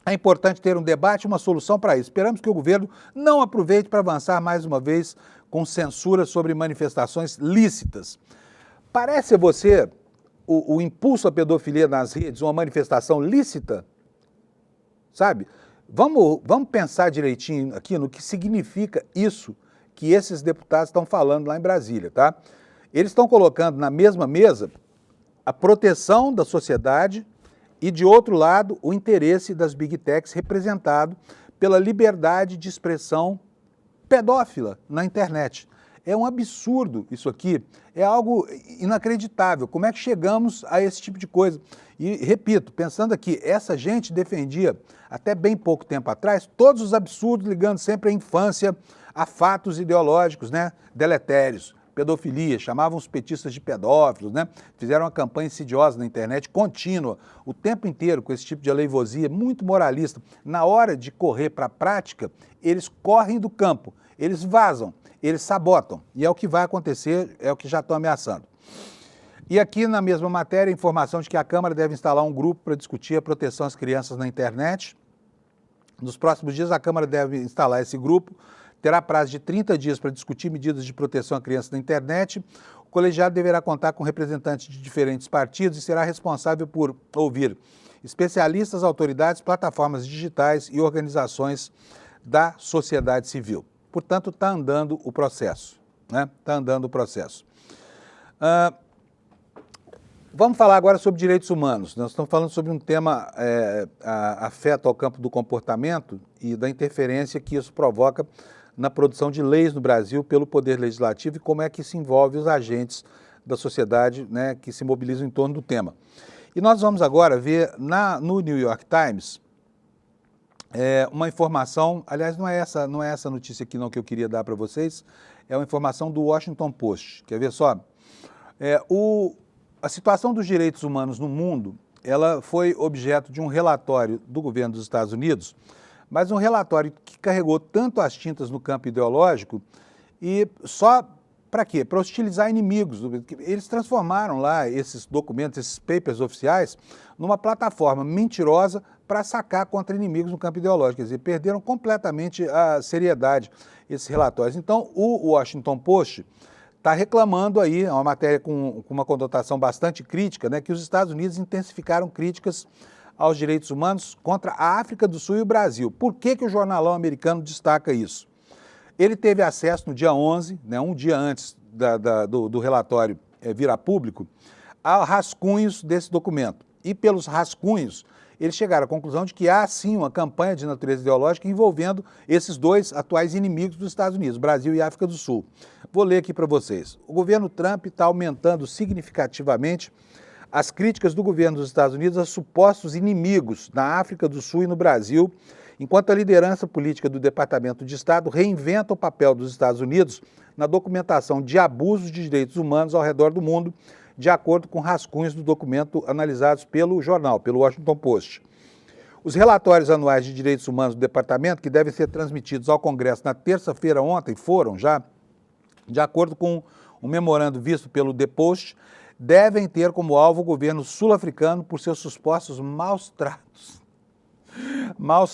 É importante ter um debate e uma solução para isso. Esperamos que o governo não aproveite para avançar mais uma vez com censura sobre manifestações lícitas. Parece a você o impulso à pedofilia nas redes uma manifestação lícita? Sabe? Vamos pensar direitinho aqui no que significa isso que esses deputados estão falando lá em Brasília, tá? Eles estão colocando na mesma mesa a proteção da sociedade e, de outro lado, o interesse das Big Techs representado pela liberdade de expressão pedófila na internet. É um absurdo isso aqui, é algo inacreditável. Como é que chegamos a esse tipo de coisa? E, repito, pensando aqui, essa gente defendia, até bem pouco tempo atrás, todos os absurdos ligando sempre a infância a fatos ideológicos, né, deletérios, pedofilia, chamavam os petistas de pedófilos, né? Fizeram uma campanha insidiosa na internet, contínua, o tempo inteiro com esse tipo de aleivosia, muito moralista. Na hora de correr para a prática, eles correm do campo, eles vazam, eles sabotam, e é o que vai acontecer, é o que já estão ameaçando. E aqui na mesma matéria, a informação de que a Câmara deve instalar um grupo para discutir a proteção às crianças na internet. Nos próximos dias, a Câmara deve instalar esse grupo, terá prazo de 30 dias para discutir medidas de proteção à criança na internet. O colegiado deverá contar com representantes de diferentes partidos e será responsável por ouvir especialistas, autoridades, plataformas digitais e organizações da sociedade civil. Portanto, está andando o processo, né? Está andando o processo. Vamos falar agora sobre direitos humanos. Nós estamos falando sobre um tema afeto ao campo do comportamento e da interferência que isso provoca na produção de leis no Brasil pelo Poder Legislativo e como é que isso envolve os agentes da sociedade, né, que se mobilizam em torno do tema. E nós vamos agora ver no New York Times uma informação, aliás, não é essa notícia aqui não que eu queria dar para vocês, é uma informação do Washington Post. Quer ver só? A situação dos direitos humanos no mundo, ela foi objeto de um relatório do governo dos Estados Unidos, mas um relatório que carregou tanto as tintas no campo ideológico e só para quê? Para hostilizar inimigos. Eles transformaram lá esses documentos, esses papers oficiais, numa plataforma mentirosa para sacar contra inimigos no campo ideológico. Quer dizer, perderam completamente a seriedade esses relatórios. Então, o Washington Post está reclamando aí, é uma matéria com uma conotação bastante crítica, né, que os Estados Unidos intensificaram críticas aos direitos humanos contra a África do Sul e o Brasil. Por que o jornalão americano destaca isso? Ele teve acesso no dia 11, né, um dia antes do relatório vir a público, há rascunhos desse documento. E pelos rascunhos, eles chegaram à conclusão de que há, sim, uma campanha de natureza ideológica envolvendo esses dois atuais inimigos dos Estados Unidos, Brasil e África do Sul. Vou ler aqui para vocês. O governo Trump está aumentando significativamente as críticas do governo dos Estados Unidos a supostos inimigos na África do Sul e no Brasil, enquanto a liderança política do Departamento de Estado reinventa o papel dos Estados Unidos na documentação de abusos de direitos humanos ao redor do mundo, de acordo com rascunhos do documento analisados pelo jornal, pelo Washington Post. Os relatórios anuais de direitos humanos do departamento, que devem ser transmitidos ao Congresso na terça-feira ontem, foram já, de acordo com um memorando visto pelo The Post, devem ter como alvo o governo sul-africano por seus supostos maus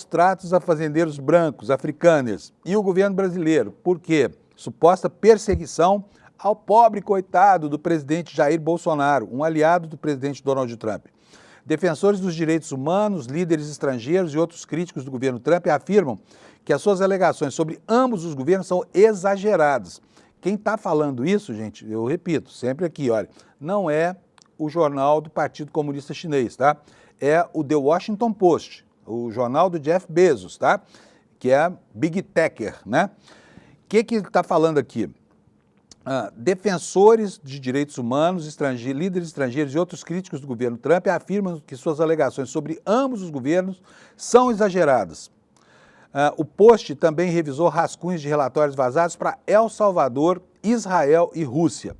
tratos a fazendeiros brancos, africanos, e o governo brasileiro, por quê? Suposta perseguição ao pobre coitado do presidente Jair Bolsonaro, um aliado do presidente Donald Trump. Defensores dos direitos humanos, líderes estrangeiros e outros críticos do governo Trump afirmam que as suas alegações sobre ambos os governos são exageradas. Quem está falando isso, gente, eu repito, sempre aqui, olha, não é o jornal do Partido Comunista Chinês, tá? É o The Washington Post, o jornal do Jeff Bezos, tá? Que é Big Techer, né? O que ele está falando aqui? Defensores de direitos humanos, líderes estrangeiros e outros críticos do governo Trump afirmam que suas alegações sobre ambos os governos são exageradas. O Post também revisou rascunhos de relatórios vazados para El Salvador, Israel e Rússia.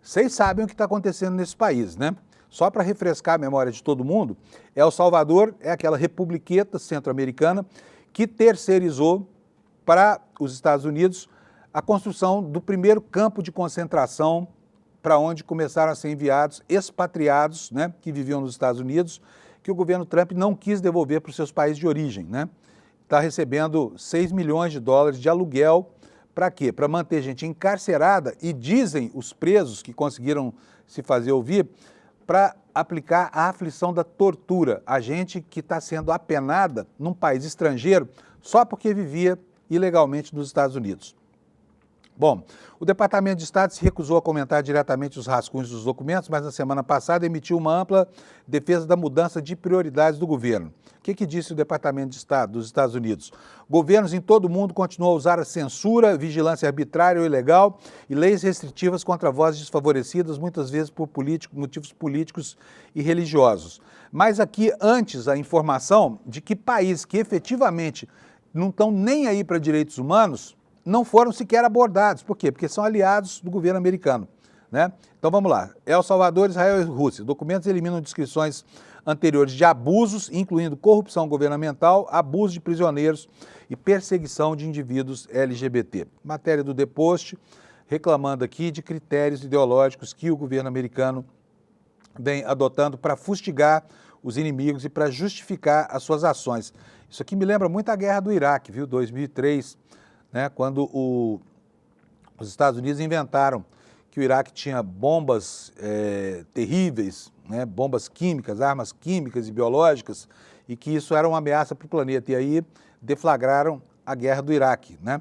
Vocês sabem o que está acontecendo nesse país, né? Só para refrescar a memória de todo mundo, El Salvador é aquela republiqueta centro-americana que terceirizou para os Estados Unidos a construção do primeiro campo de concentração para onde começaram a ser enviados expatriados, né, que viviam nos Estados Unidos, que o governo Trump não quis devolver para os seus países de origem, né? Está recebendo 6 milhões de dólares de aluguel, para quê? Para manter gente encarcerada e dizem os presos que conseguiram se fazer ouvir, para aplicar a aflição da tortura, a gente que está sendo apenada num país estrangeiro só porque vivia ilegalmente nos Estados Unidos. Bom, o Departamento de Estado se recusou a comentar diretamente os rascunhos dos documentos, mas na semana passada emitiu uma ampla defesa da mudança de prioridades do governo. O que disse o Departamento de Estado dos Estados Unidos? Governos em todo o mundo continuam a usar a censura, vigilância arbitrária ou ilegal e leis restritivas contra vozes desfavorecidas, muitas vezes por motivos políticos e religiosos. Mas aqui, antes, a informação de que países que efetivamente não estão nem aí para direitos humanos não foram sequer abordados. Por quê? Porque são aliados do governo americano, né? Então vamos lá. El Salvador, Israel e Rússia. Documentos eliminam descrições anteriores de abusos, incluindo corrupção governamental, abuso de prisioneiros e perseguição de indivíduos LGBT. Matéria do The Post, reclamando aqui de critérios ideológicos que o governo americano vem adotando para fustigar os inimigos e para justificar as suas ações. Isso aqui me lembra muito a guerra do Iraque, viu? 2003, né, quando os Estados Unidos inventaram que o Iraque tinha bombas terríveis, né, bombas químicas, armas químicas e biológicas, e que isso era uma ameaça para o planeta. E aí deflagraram a guerra do Iraque, né,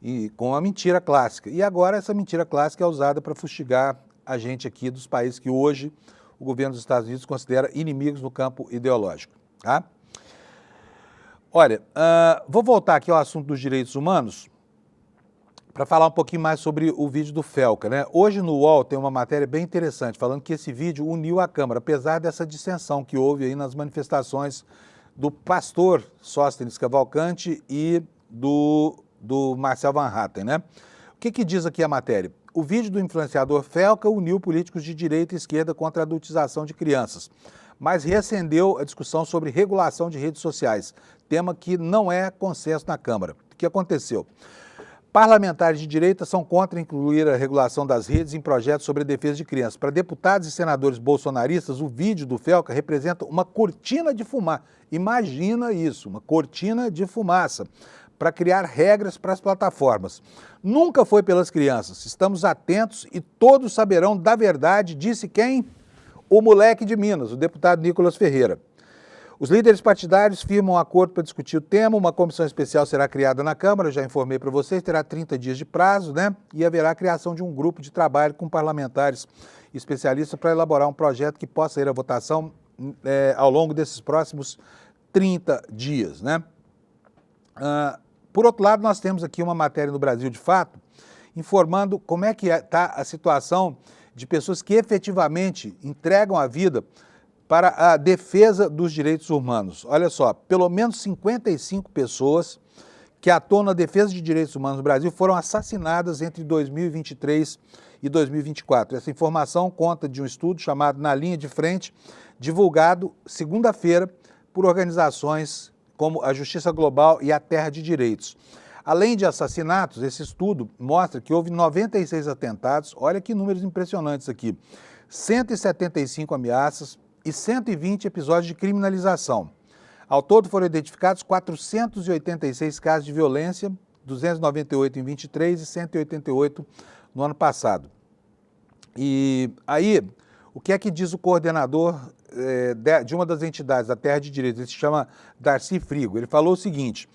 e com uma mentira clássica. E agora essa mentira clássica é usada para fustigar a gente aqui dos países que hoje o governo dos Estados Unidos considera inimigos no campo ideológico, tá? Olha, vou voltar aqui ao assunto dos direitos humanos para falar um pouquinho mais sobre o vídeo do Felca, né? Hoje no UOL tem uma matéria bem interessante falando que esse vídeo uniu a Câmara, apesar dessa dissensão que houve aí nas manifestações do pastor Sóstenes Cavalcante e do Marcel Van Hatten, né? O que diz aqui a matéria? O vídeo do influenciador Felca uniu políticos de direita e esquerda contra a adultização de crianças, mas reacendeu a discussão sobre regulação de redes sociais, tema que não é consenso na Câmara. O que aconteceu? Parlamentares de direita são contra incluir a regulação das redes em projetos sobre a defesa de crianças. Para deputados e senadores bolsonaristas, o vídeo do Felca representa uma cortina de fumaça. Imagina isso, uma cortina de fumaça, para criar regras para as plataformas. Nunca foi pelas crianças. Estamos atentos e todos saberão da verdade, disse quem? O moleque de Minas, o deputado Nicolas Ferreira. Os líderes partidários firmam um acordo para discutir o tema, uma comissão especial será criada na Câmara, já informei para vocês, terá 30 dias de prazo, né? E haverá a criação de um grupo de trabalho com parlamentares especialistas para elaborar um projeto que possa ir à votação ao longo desses próximos 30 dias, né? Por outro lado, nós temos aqui uma matéria no Brasil de Fato, informando como é que está a situação de pessoas que efetivamente entregam a vida para a defesa dos direitos humanos. Olha só, pelo menos 55 pessoas que atuam na defesa de direitos humanos no Brasil foram assassinadas entre 2023 e 2024. Essa informação conta de um estudo chamado Na Linha de Frente, divulgado segunda-feira por organizações como a Justiça Global e a Terra de Direitos. Além de assassinatos, esse estudo mostra que houve 96 atentados, olha que números impressionantes aqui, 175 ameaças, e 120 episódios de criminalização. Ao todo foram identificados 486 casos de violência, 298 em 23 e 188 no ano passado. E aí, o que é que diz o coordenador de uma das entidades da Terra de Direitos? Ele se chama Darcy Frigo. Ele falou o seguinte: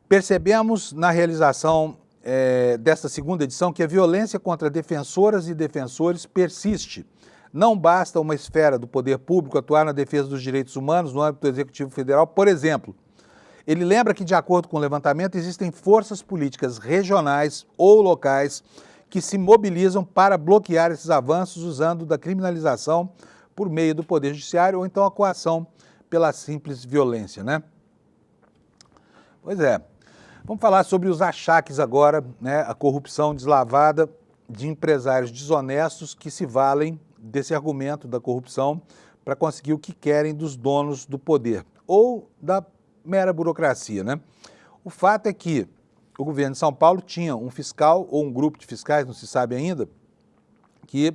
percebemos na realização desta segunda edição que a violência contra defensoras e defensores persiste. Não basta uma esfera do poder público atuar na defesa dos direitos humanos no âmbito do Executivo Federal, por exemplo. Ele lembra que, de acordo com o levantamento, existem forças políticas regionais ou locais que se mobilizam para bloquear esses avanços usando da criminalização por meio do Poder Judiciário ou então a coação pela simples violência, né? Pois é. Vamos falar sobre os achaques agora, né? A corrupção deslavada de empresários desonestos que se valem desse argumento da corrupção para conseguir o que querem dos donos do poder ou da mera burocracia, né? O fato é que o governo de São Paulo tinha um fiscal ou um grupo de fiscais, não se sabe ainda, que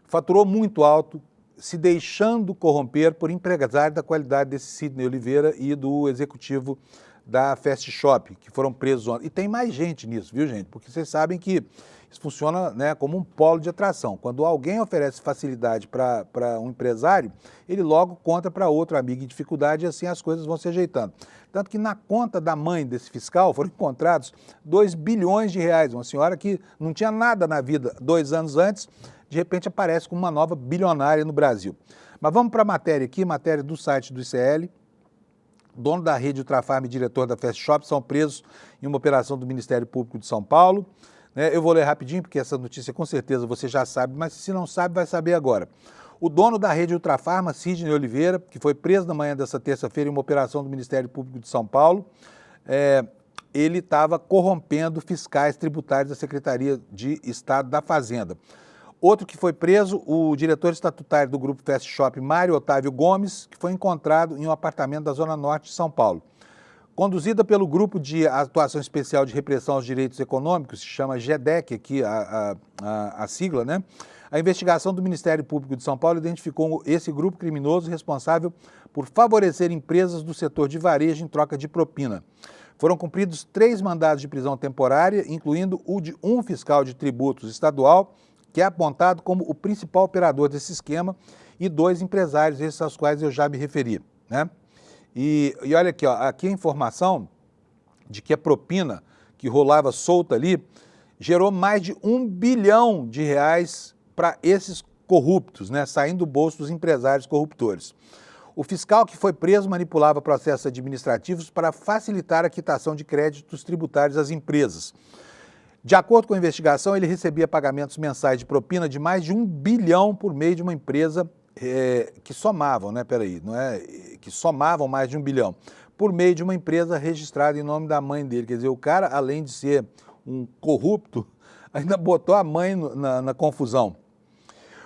faturou muito alto, se deixando corromper por empresário da qualidade desse Sidney Oliveira e do executivo da Fast Shop, que foram presos ontem. E tem mais gente nisso, viu, gente? Porque vocês sabem que isso funciona, né, como um polo de atração. Quando alguém oferece facilidade para um empresário, ele logo conta para outro amigo em dificuldade e assim as coisas vão se ajeitando. Tanto que na conta da mãe desse fiscal foram encontrados 2 bilhões de reais. Uma senhora que não tinha nada na vida 2 anos antes, de repente aparece como uma nova bilionária no Brasil. Mas vamos para a matéria aqui, matéria do site do ICL. Dono da rede Ultrafarm e diretor da Fast Shop são presos em uma operação do Ministério Público de São Paulo. Eu vou ler rapidinho, porque essa notícia com certeza você já sabe, mas se não sabe, vai saber agora. O dono da rede Ultrafarma, Sidney Oliveira, que foi preso na manhã dessa terça-feira em uma operação do Ministério Público de São Paulo, ele estava corrompendo fiscais tributários da Secretaria de Estado da Fazenda. Outro que foi preso, o diretor estatutário do Grupo Fast Shop, Mário Otávio Gomes, que foi encontrado em um apartamento da Zona Norte de São Paulo. Conduzida pelo Grupo de Atuação Especial de Repressão aos Direitos Econômicos, se chama GEDEC, aqui a sigla, né? A investigação do Ministério Público de São Paulo identificou esse grupo criminoso responsável por favorecer empresas do setor de varejo em troca de propina. Foram cumpridos 3 mandados de prisão temporária, incluindo o de um fiscal de tributos estadual, que é apontado como o principal operador desse esquema, e 2 empresários, esses aos quais eu já me referi, né? E olha aqui, ó, aqui a informação de que a propina que rolava solta ali gerou mais de 1 bilhão de reais para esses corruptos, né, saindo do bolso dos empresários corruptores. O fiscal que foi preso manipulava processos administrativos para facilitar a quitação de créditos tributários às empresas. De acordo com a investigação, ele recebia pagamentos mensais de propina de mais de 1 bilhão por meio de uma empresa que somavam, né? Peraí, não é? Que somavam mais de 1 bilhão, por meio de uma empresa registrada em nome da mãe dele. Quer dizer, o cara, além de ser um corrupto, ainda botou a mãe na confusão.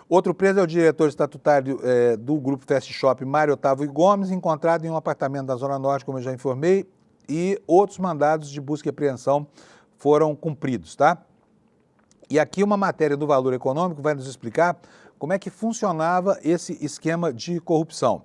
Outro preso é o diretor estatutário do Grupo Fast Shop, Mário Otávio Gomes, encontrado em um apartamento da Zona Norte, como eu já informei, e outros mandados de busca e apreensão foram cumpridos, tá? E aqui uma matéria do Valor Econômico vai nos explicar como é que funcionava esse esquema de corrupção.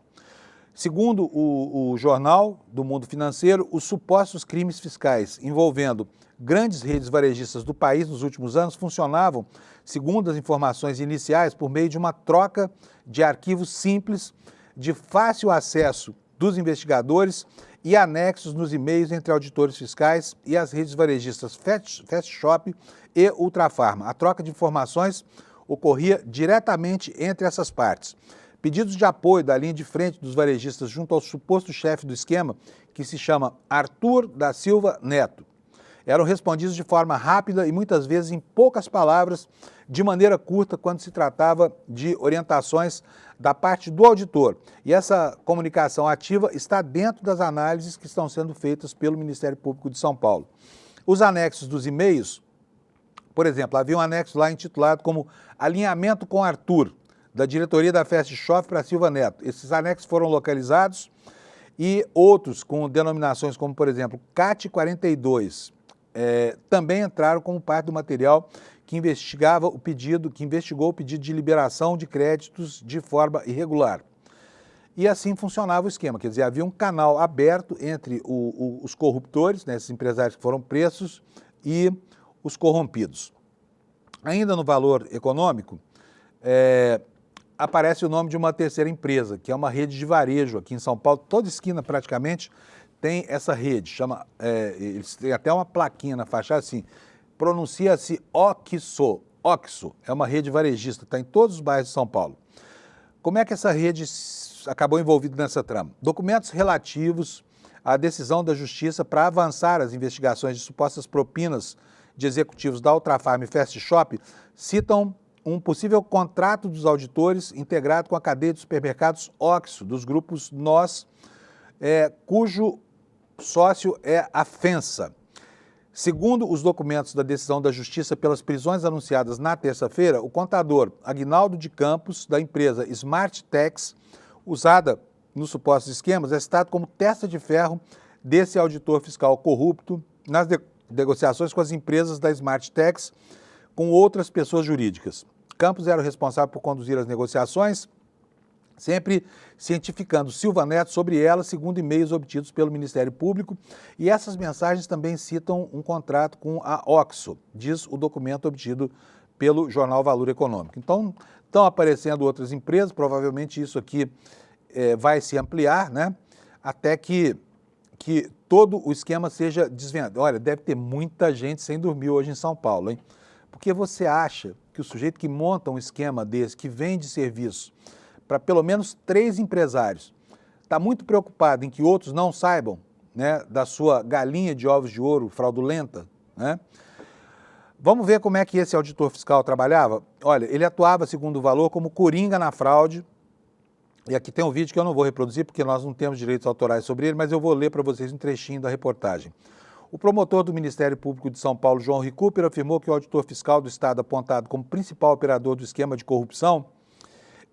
Segundo o Jornal do Mundo Financeiro, os supostos crimes fiscais envolvendo grandes redes varejistas do país nos últimos anos funcionavam, segundo as informações iniciais, por meio de uma troca de arquivos simples, de fácil acesso dos investigadores e anexos nos e-mails entre auditores fiscais e as redes varejistas Fast Shop e Ultrafarma. A troca de informações ocorria diretamente entre essas partes. Pedidos de apoio da linha de frente dos varejistas junto ao suposto chefe do esquema, que se chama Arthur da Silva Neto, eram respondidos de forma rápida e muitas vezes em poucas palavras, de maneira curta, quando se tratava de orientações da parte do auditor. E essa comunicação ativa está dentro das análises que estão sendo feitas pelo Ministério Público de São Paulo. Os anexos dos e-mails, por exemplo, havia um anexo lá intitulado como Alinhamento com Arthur, da diretoria da Fast Shop para Silva Neto. Esses anexos foram localizados e outros com denominações como, por exemplo, CAT 42, também entraram como parte do material que investigou o pedido de liberação de créditos de forma irregular. E assim funcionava o esquema, quer dizer, havia um canal aberto entre os corruptores, né, esses empresários que foram presos, e os corrompidos. Ainda no valor econômico, aparece o nome de uma terceira empresa, que é uma rede de varejo aqui em São Paulo. Toda esquina praticamente tem essa rede, eles têm até uma plaquinha na fachada assim, pronuncia-se Oxo. Oxo é uma rede varejista, está em todos os bairros de São Paulo. Como é que essa rede acabou envolvida nessa trama? Documentos relativos à decisão da Justiça para avançar as investigações de supostas propinas de executivos da Ultrafarma e Fast Shop citam um possível contrato dos auditores integrado com a cadeia de supermercados Oxo, dos grupos Nós, cujo sócio é a FENSA. Segundo os documentos da decisão da Justiça pelas prisões anunciadas na terça-feira, o contador Aguinaldo de Campos, da empresa Smart Tex, usada nos supostos esquemas, é citado como testa de ferro desse auditor fiscal corrupto nas negociações com as empresas da Smart Tex com outras pessoas jurídicas. Campos era o responsável por conduzir as negociações, sempre cientificando Silva Neto sobre ela, segundo e-mails obtidos pelo Ministério Público, e essas mensagens também citam um contrato com a Oxo, diz o documento obtido pelo jornal Valor Econômico. Então, estão aparecendo outras empresas, provavelmente isso aqui vai se ampliar, né, até que todo o esquema seja desvendado. Olha, deve ter muita gente sem dormir hoje em São Paulo, hein? Porque você acha que o sujeito que monta um esquema desse, que vende serviço para pelo menos 3 empresários, está muito preocupado em que outros não saibam, né, da sua galinha de ovos de ouro fraudulenta, né? Vamos ver como é que esse auditor fiscal trabalhava? Olha, ele atuava, segundo o Valor, como coringa na fraude, e aqui tem um vídeo que eu não vou reproduzir porque nós não temos direitos autorais sobre ele, mas eu vou ler para vocês um trechinho da reportagem. O promotor do Ministério Público de São Paulo, João Recupero, afirmou que o auditor fiscal do Estado apontado como principal operador do esquema de corrupção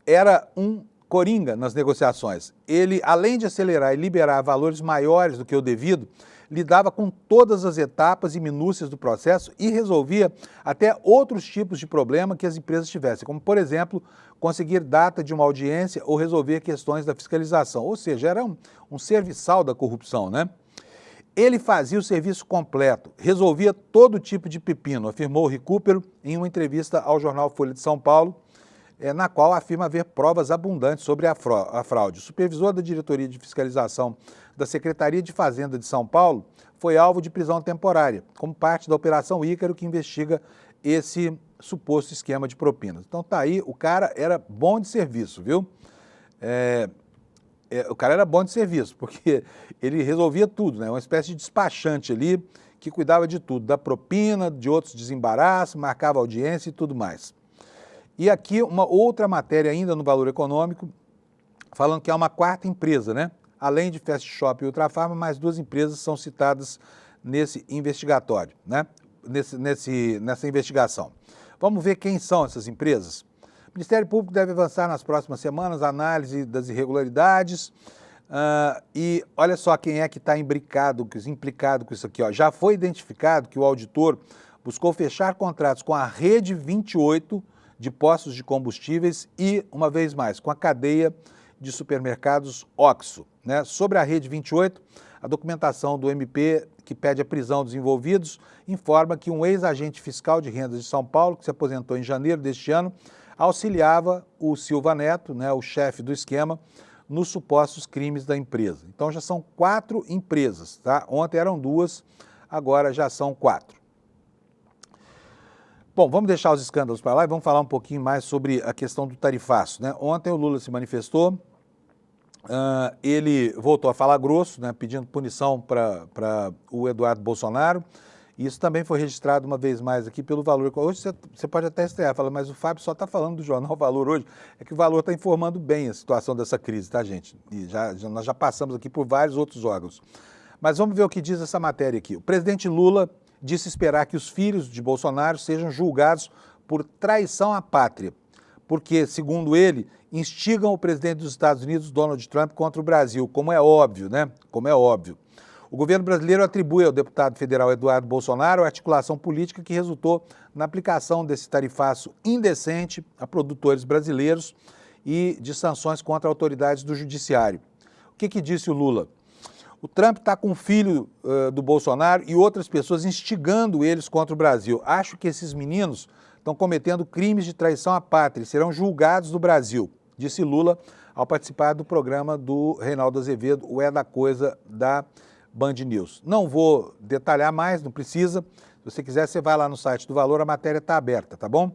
era um coringa nas negociações. Ele, além de acelerar e liberar valores maiores do que o devido, lidava com todas as etapas e minúcias do processo e resolvia até outros tipos de problema que as empresas tivessem, como, por exemplo, conseguir data de uma audiência ou resolver questões da fiscalização. Ou seja, era um serviçal da corrupção, né? Ele fazia o serviço completo, resolvia todo tipo de pepino, afirmou o Recupero em uma entrevista ao jornal Folha de São Paulo, na qual afirma haver provas abundantes sobre a fraude. O supervisor da Diretoria de Fiscalização da Secretaria de Fazenda de São Paulo foi alvo de prisão temporária, como parte da Operação Ícaro, que investiga esse suposto esquema de propinas. Então tá aí, o cara era bom de serviço, viu? O cara era bom de serviço, porque ele resolvia tudo, né? Uma espécie de despachante ali, que cuidava de tudo, da propina, de outros desembaraços, marcava audiência e tudo mais. E aqui uma outra matéria ainda no Valor Econômico, falando que há uma quarta empresa, né? Além de Fast Shop e Ultrafarma, mais 2 empresas são citadas nesse investigatório, né? Nessa investigação. Vamos ver quem são essas empresas? O Ministério Público deve avançar nas próximas semanas a análise das irregularidades e olha só quem é que está implicado com isso aqui. Ó. Já foi identificado que o auditor buscou fechar contratos com a Rede 28 de postos de combustíveis e, uma vez mais, com a cadeia de supermercados Oxo. Né? Sobre a Rede 28, a documentação do MP que pede a prisão dos envolvidos informa que um ex-agente fiscal de rendas de São Paulo, que se aposentou em janeiro deste ano, auxiliava o Silva Neto, né, o chefe do esquema, nos supostos crimes da empresa. Então já são 4 empresas, tá? Ontem eram 2, agora já são 4. Bom, vamos deixar os escândalos para lá e vamos falar um pouquinho mais sobre a questão do tarifaço, né? Ontem o Lula se manifestou, ele voltou a falar grosso, né, pedindo punição para o Eduardo Bolsonaro. Isso também foi registrado uma vez mais aqui pelo Valor. Hoje você pode até estrear, falar, mas o Fábio só está falando do jornal Valor hoje. É que o Valor está informando bem a situação dessa crise, tá, gente? E nós já passamos aqui por vários outros órgãos. Mas vamos ver o que diz essa matéria aqui. O presidente Lula disse esperar que os filhos de Bolsonaro sejam julgados por traição à pátria, porque, segundo ele, instigam o presidente dos Estados Unidos, Donald Trump, contra o Brasil, como é óbvio, né? Como é óbvio. O governo brasileiro atribui ao deputado federal Eduardo Bolsonaro a articulação política que resultou na aplicação desse tarifaço indecente a produtores brasileiros e de sanções contra autoridades do judiciário. O que disse o Lula? O Trump está com o filho do Bolsonaro e outras pessoas instigando eles contra o Brasil. Acho que esses meninos estão cometendo crimes de traição à pátria e serão julgados no Brasil, disse Lula ao participar do programa do Reinaldo Azevedo, o É da Coisa da Band News. Não vou detalhar mais, não precisa. Se você quiser, você vai lá no site do Valor, a matéria está aberta, tá bom?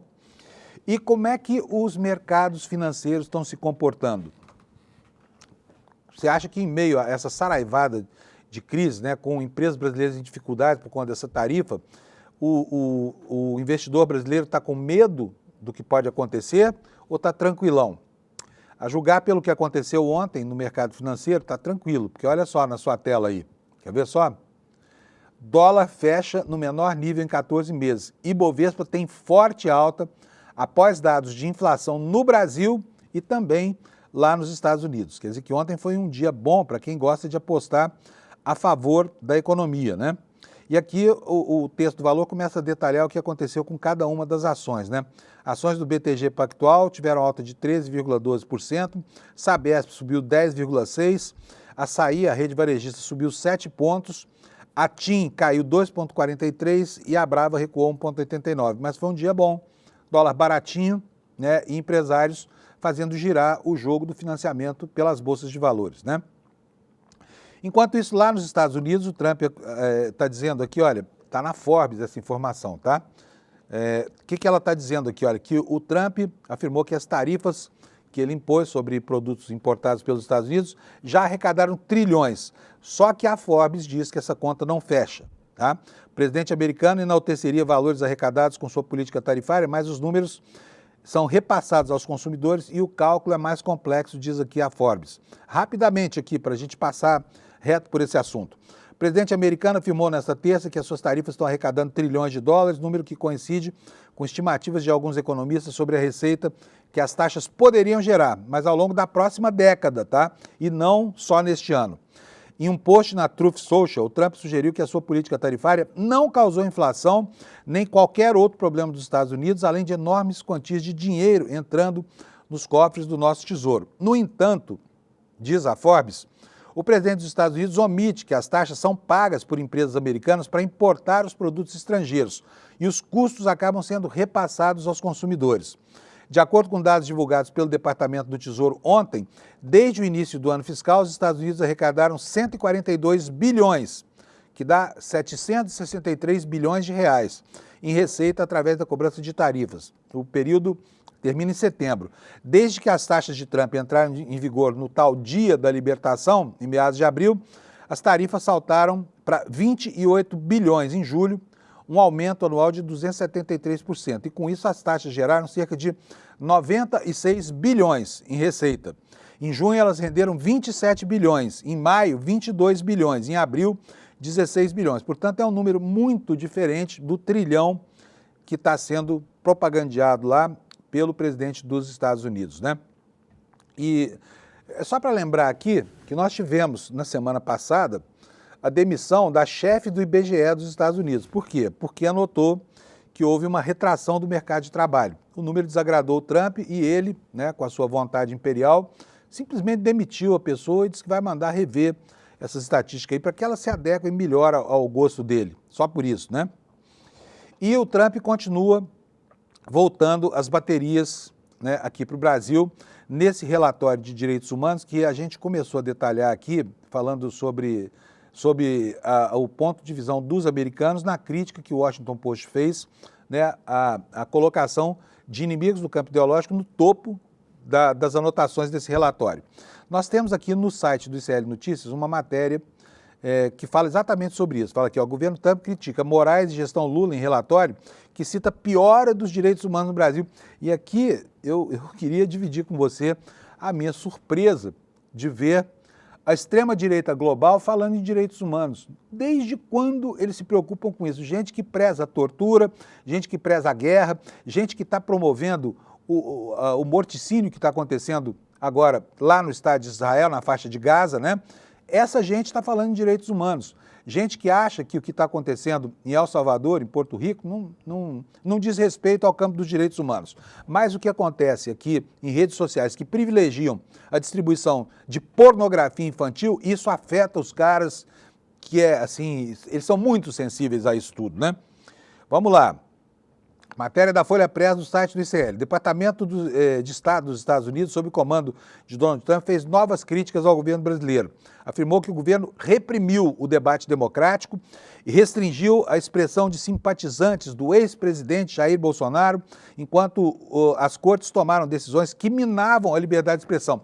E como é que os mercados financeiros estão se comportando? Você acha que em meio a essa saraivada de crise, né, com empresas brasileiras em dificuldade por conta dessa tarifa, o investidor brasileiro está com medo do que pode acontecer ou está tranquilão? A julgar pelo que aconteceu ontem no mercado financeiro, está tranquilo, porque olha só na sua tela aí, quer ver só? Dólar fecha no menor nível em 14 meses. Ibovespa tem forte alta após dados de inflação no Brasil e também lá nos Estados Unidos. Quer dizer que ontem foi um dia bom para quem gosta de apostar a favor da economia, né? E aqui o texto do Valor começa a detalhar o que aconteceu com cada uma das ações, né? Ações do BTG Pactual tiveram alta de 13,12%, Sabesp subiu 10,6%, Assaí, a rede varejista, subiu 7 pontos, a TIM caiu 2,43% e a Brava recuou 1,89%. Mas foi um dia bom, dólar baratinho, né? E empresários fazendo girar o jogo do financiamento pelas bolsas de valores, né? Enquanto isso, lá nos Estados Unidos, o Trump está dizendo aqui, olha, está na Forbes essa informação, tá? O que ela está dizendo aqui? Olha, que o Trump afirmou que as tarifas que ele impôs sobre produtos importados pelos Estados Unidos já arrecadaram trilhões. Só que a Forbes diz que essa conta não fecha, tá? O presidente americano enalteceria valores arrecadados com sua política tarifária, mas os números são repassados aos consumidores e o cálculo é mais complexo, diz aqui a Forbes. Rapidamente aqui, para a gente passar reto por esse assunto. O presidente americano afirmou nesta terça que as suas tarifas estão arrecadando trilhões de dólares, número que coincide com estimativas de alguns economistas sobre a receita que as taxas poderiam gerar, mas ao longo da próxima década, tá? E não só neste ano. Em um post na Truth Social, o Trump sugeriu que a sua política tarifária não causou inflação nem qualquer outro problema dos Estados Unidos, além de enormes quantias de dinheiro entrando nos cofres do nosso tesouro. No entanto, diz a Forbes, o presidente dos Estados Unidos omite que as taxas são pagas por empresas americanas para importar os produtos estrangeiros e os custos acabam sendo repassados aos consumidores. De acordo com dados divulgados pelo Departamento do Tesouro ontem, desde o início do ano fiscal, os Estados Unidos arrecadaram 142 bilhões, que dá 763 bilhões de reais, em receita através da cobrança de tarifas. O período termina em setembro. Desde que as taxas de Trump entraram em vigor no tal dia da libertação, em meados de abril, as tarifas saltaram para 28 bilhões em julho, um aumento anual de 273%. E com isso as taxas geraram cerca de 96 bilhões em receita. Em junho elas renderam 27 bilhões, em maio 22 bilhões, em abril 16 bilhões. Portanto é um número muito diferente do trilhão que está sendo propagandeado lá pelo presidente dos Estados Unidos, né? E é só para lembrar aqui que nós tivemos na semana passada a demissão da chefe do IBGE dos Estados Unidos. Por quê? Porque anotou que houve uma retração do mercado de trabalho. O número desagradou o Trump e ele, né, com a sua vontade imperial, simplesmente demitiu a pessoa e disse que vai mandar rever essas estatísticas aí para que elas se adequem melhor ao gosto dele. Só por isso, né? E o Trump continua voltando as baterias, né, aqui para o Brasil, nesse relatório de direitos humanos que a gente começou a detalhar aqui, falando sobre o ponto de visão dos americanos na crítica que o Washington Post fez, né, a colocação de inimigos do campo ideológico no topo das anotações desse relatório. Nós temos aqui no site do ICL Notícias uma matéria que fala exatamente sobre isso. Fala aqui, ó, o governo Trump critica Moraes e gestão Lula em relatório que cita piora dos direitos humanos no Brasil. E aqui eu queria dividir com você a minha surpresa de ver a extrema-direita global falando em direitos humanos. Desde quando eles se preocupam com isso? Gente que preza a tortura, gente que preza a guerra, gente que está promovendo o morticínio que está acontecendo agora lá no Estado de Israel, na faixa de Gaza, né? Essa gente está falando em direitos humanos. Gente que acha que o que está acontecendo em El Salvador, em Porto Rico, não diz respeito ao campo dos direitos humanos. Mas o que acontece aqui em redes sociais que privilegiam a distribuição de pornografia infantil, isso afeta os caras que eles são muito sensíveis a isso tudo, né? Vamos lá. Matéria da Folha Press do site do ICL. Departamento de Estado dos Estados Unidos, sob comando de Donald Trump, fez novas críticas ao governo brasileiro. Afirmou que o governo reprimiu o debate democrático e restringiu a expressão de simpatizantes do ex-presidente Jair Bolsonaro, enquanto as cortes tomaram decisões que minavam a liberdade de expressão.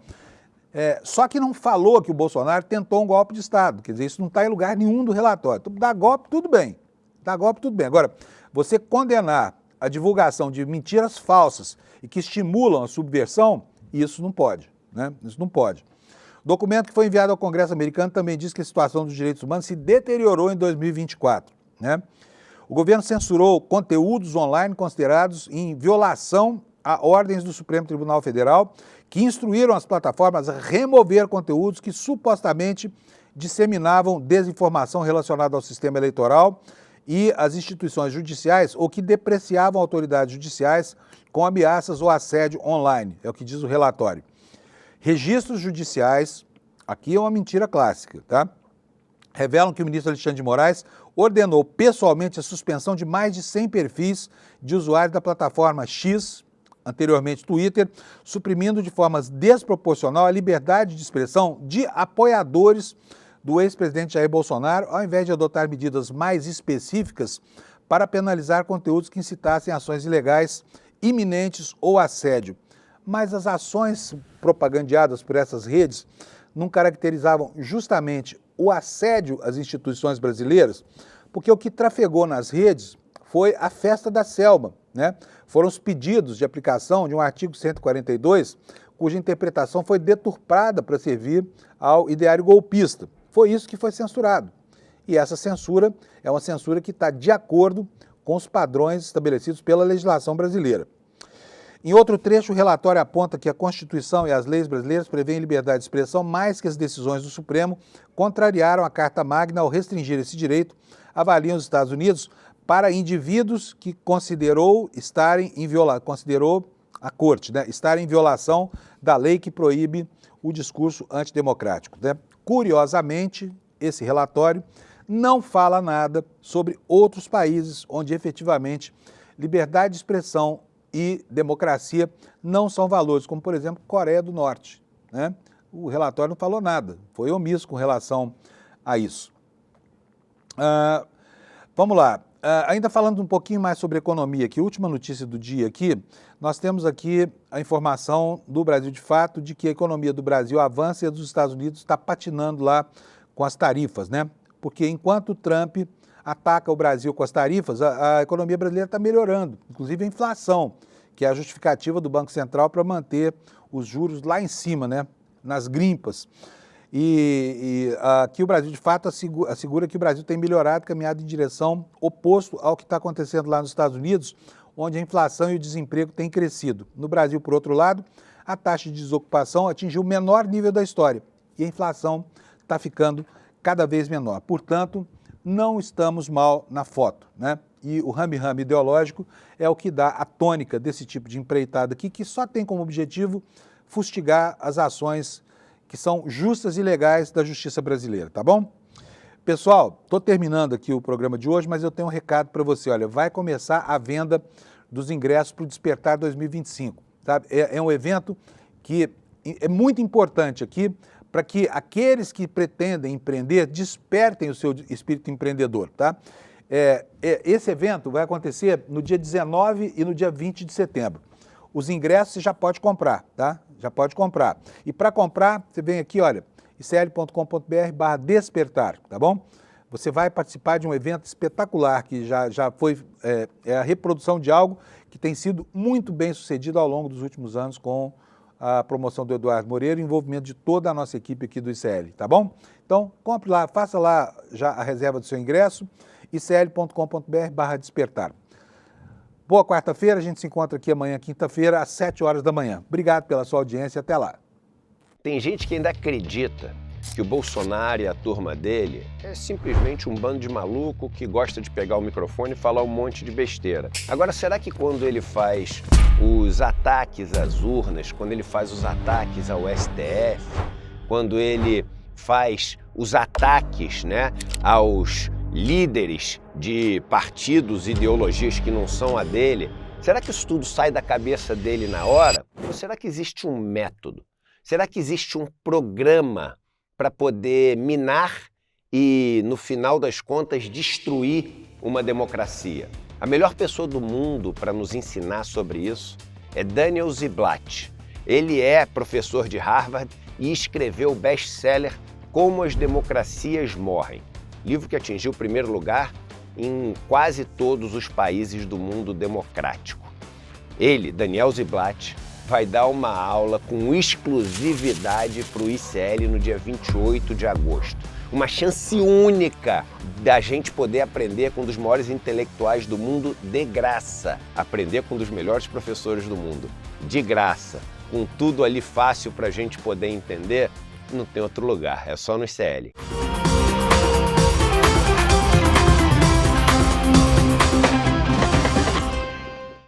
Só que não falou que o Bolsonaro tentou um golpe de Estado. Quer dizer, isso não está em lugar nenhum do relatório. Dá golpe, tudo bem. Dá golpe, tudo bem. Agora, você condenar a divulgação de mentiras falsas e que estimulam a subversão, isso não pode, né? Isso não pode. O documento que foi enviado ao Congresso americano também diz que a situação dos direitos humanos se deteriorou em 2024, né? O governo censurou conteúdos online considerados em violação a ordens do Supremo Tribunal Federal, que instruíram as plataformas a remover conteúdos que supostamente disseminavam desinformação relacionada ao sistema eleitoral e as instituições judiciais ou que depreciavam autoridades judiciais com ameaças ou assédio online, é o que diz o relatório. Registros judiciais, aqui é uma mentira clássica, tá? Revelam que o ministro Alexandre de Moraes ordenou pessoalmente a suspensão de mais de 100 perfis de usuários da plataforma X, anteriormente Twitter, suprimindo de forma desproporcional a liberdade de expressão de apoiadores do ex-presidente Jair Bolsonaro, ao invés de adotar medidas mais específicas para penalizar conteúdos que incitassem ações ilegais, iminentes ou assédio. Mas as ações propagandeadas por essas redes não caracterizavam justamente o assédio às instituições brasileiras, porque o que trafegou nas redes foi a festa da Selma, né? Foram os pedidos de aplicação de um artigo 142, cuja interpretação foi deturpada para servir ao ideário golpista. Foi isso que foi censurado. E essa censura é uma censura que está de acordo com os padrões estabelecidos pela legislação brasileira. Em outro trecho, o relatório aponta que a Constituição e as leis brasileiras prevêem liberdade de expressão, mais que as decisões do Supremo contrariaram a Carta Magna ao restringir esse direito, avaliam os Estados Unidos, para indivíduos que considerou a Corte, né, estarem em violação da lei que proíbe o discurso antidemocrático, né? Curiosamente, esse relatório não fala nada sobre outros países onde efetivamente liberdade de expressão e democracia não são valores, como por exemplo Coreia do Norte, né? O relatório não falou nada, foi omisso com relação a isso. Vamos lá, ainda falando um pouquinho mais sobre economia aqui, última notícia do dia aqui, nós temos aqui a informação do Brasil de Fato de que a economia do Brasil avança e a dos Estados Unidos está patinando lá com as tarifas, né? Porque enquanto o Trump ataca o Brasil com as tarifas, a economia brasileira está melhorando, inclusive a inflação, que é a justificativa do Banco Central para manter os juros lá em cima, né? Nas grimpas. E aqui o Brasil, de fato, assegura que o Brasil tem melhorado, caminhado em direção oposto ao que está acontecendo lá nos Estados Unidos, onde a inflação e o desemprego têm crescido. No Brasil, por outro lado, a taxa de desocupação atingiu o menor nível da história e a inflação está ficando cada vez menor. Portanto, não estamos mal na foto, né? E o rame-rame ideológico é o que dá a tônica desse tipo de empreitada aqui, que só tem como objetivo fustigar as ações que são justas e legais da justiça brasileira, tá bom? Pessoal, estou terminando aqui o programa de hoje, mas eu tenho um recado para você. Olha, vai começar a venda dos ingressos para o Despertar 2025, sabe? É um evento que é muito importante aqui para que aqueles que pretendem empreender despertem o seu espírito empreendedor, tá? Esse evento vai acontecer no dia 19 e no dia 20 de setembro. Os ingressos você já pode comprar, tá? Já pode comprar. E para comprar, você vem aqui, olha, icl.com.br/despertar, tá bom? Você vai participar de um evento espetacular, que já foi a reprodução de algo que tem sido muito bem sucedido ao longo dos últimos anos com a promoção do Eduardo Moreira e o envolvimento de toda a nossa equipe aqui do ICL, tá bom? Então, compre lá, faça lá já a reserva do seu ingresso, icl.com.br/despertar. Boa quarta-feira, a gente se encontra aqui amanhã, quinta-feira, às 7 horas da manhã. Obrigado pela sua audiência, até lá. Tem gente que ainda acredita que o Bolsonaro e a turma dele é simplesmente um bando de maluco que gosta de pegar o microfone e falar um monte de besteira. Agora, será que quando ele faz os ataques às urnas, quando ele faz os ataques ao STF, quando ele faz os ataques, né, aos líderes de partidos e ideologias que não são a dele, será que isso tudo sai da cabeça dele na hora? Ou será que existe um método? Será que existe um programa para poder minar e, no final das contas, destruir uma democracia? A melhor pessoa do mundo para nos ensinar sobre isso é Daniel Ziblatt. Ele é professor de Harvard e escreveu o best-seller Como as Democracias Morrem, livro que atingiu o primeiro lugar em quase todos os países do mundo democrático. Ele, Daniel Ziblatt, vai dar uma aula com exclusividade para o ICL no dia 28 de agosto. Uma chance única da gente poder aprender com um dos maiores intelectuais do mundo de graça. Aprender com um dos melhores professores do mundo de graça. Com tudo ali fácil para a gente poder entender, não tem outro lugar, é só no ICL.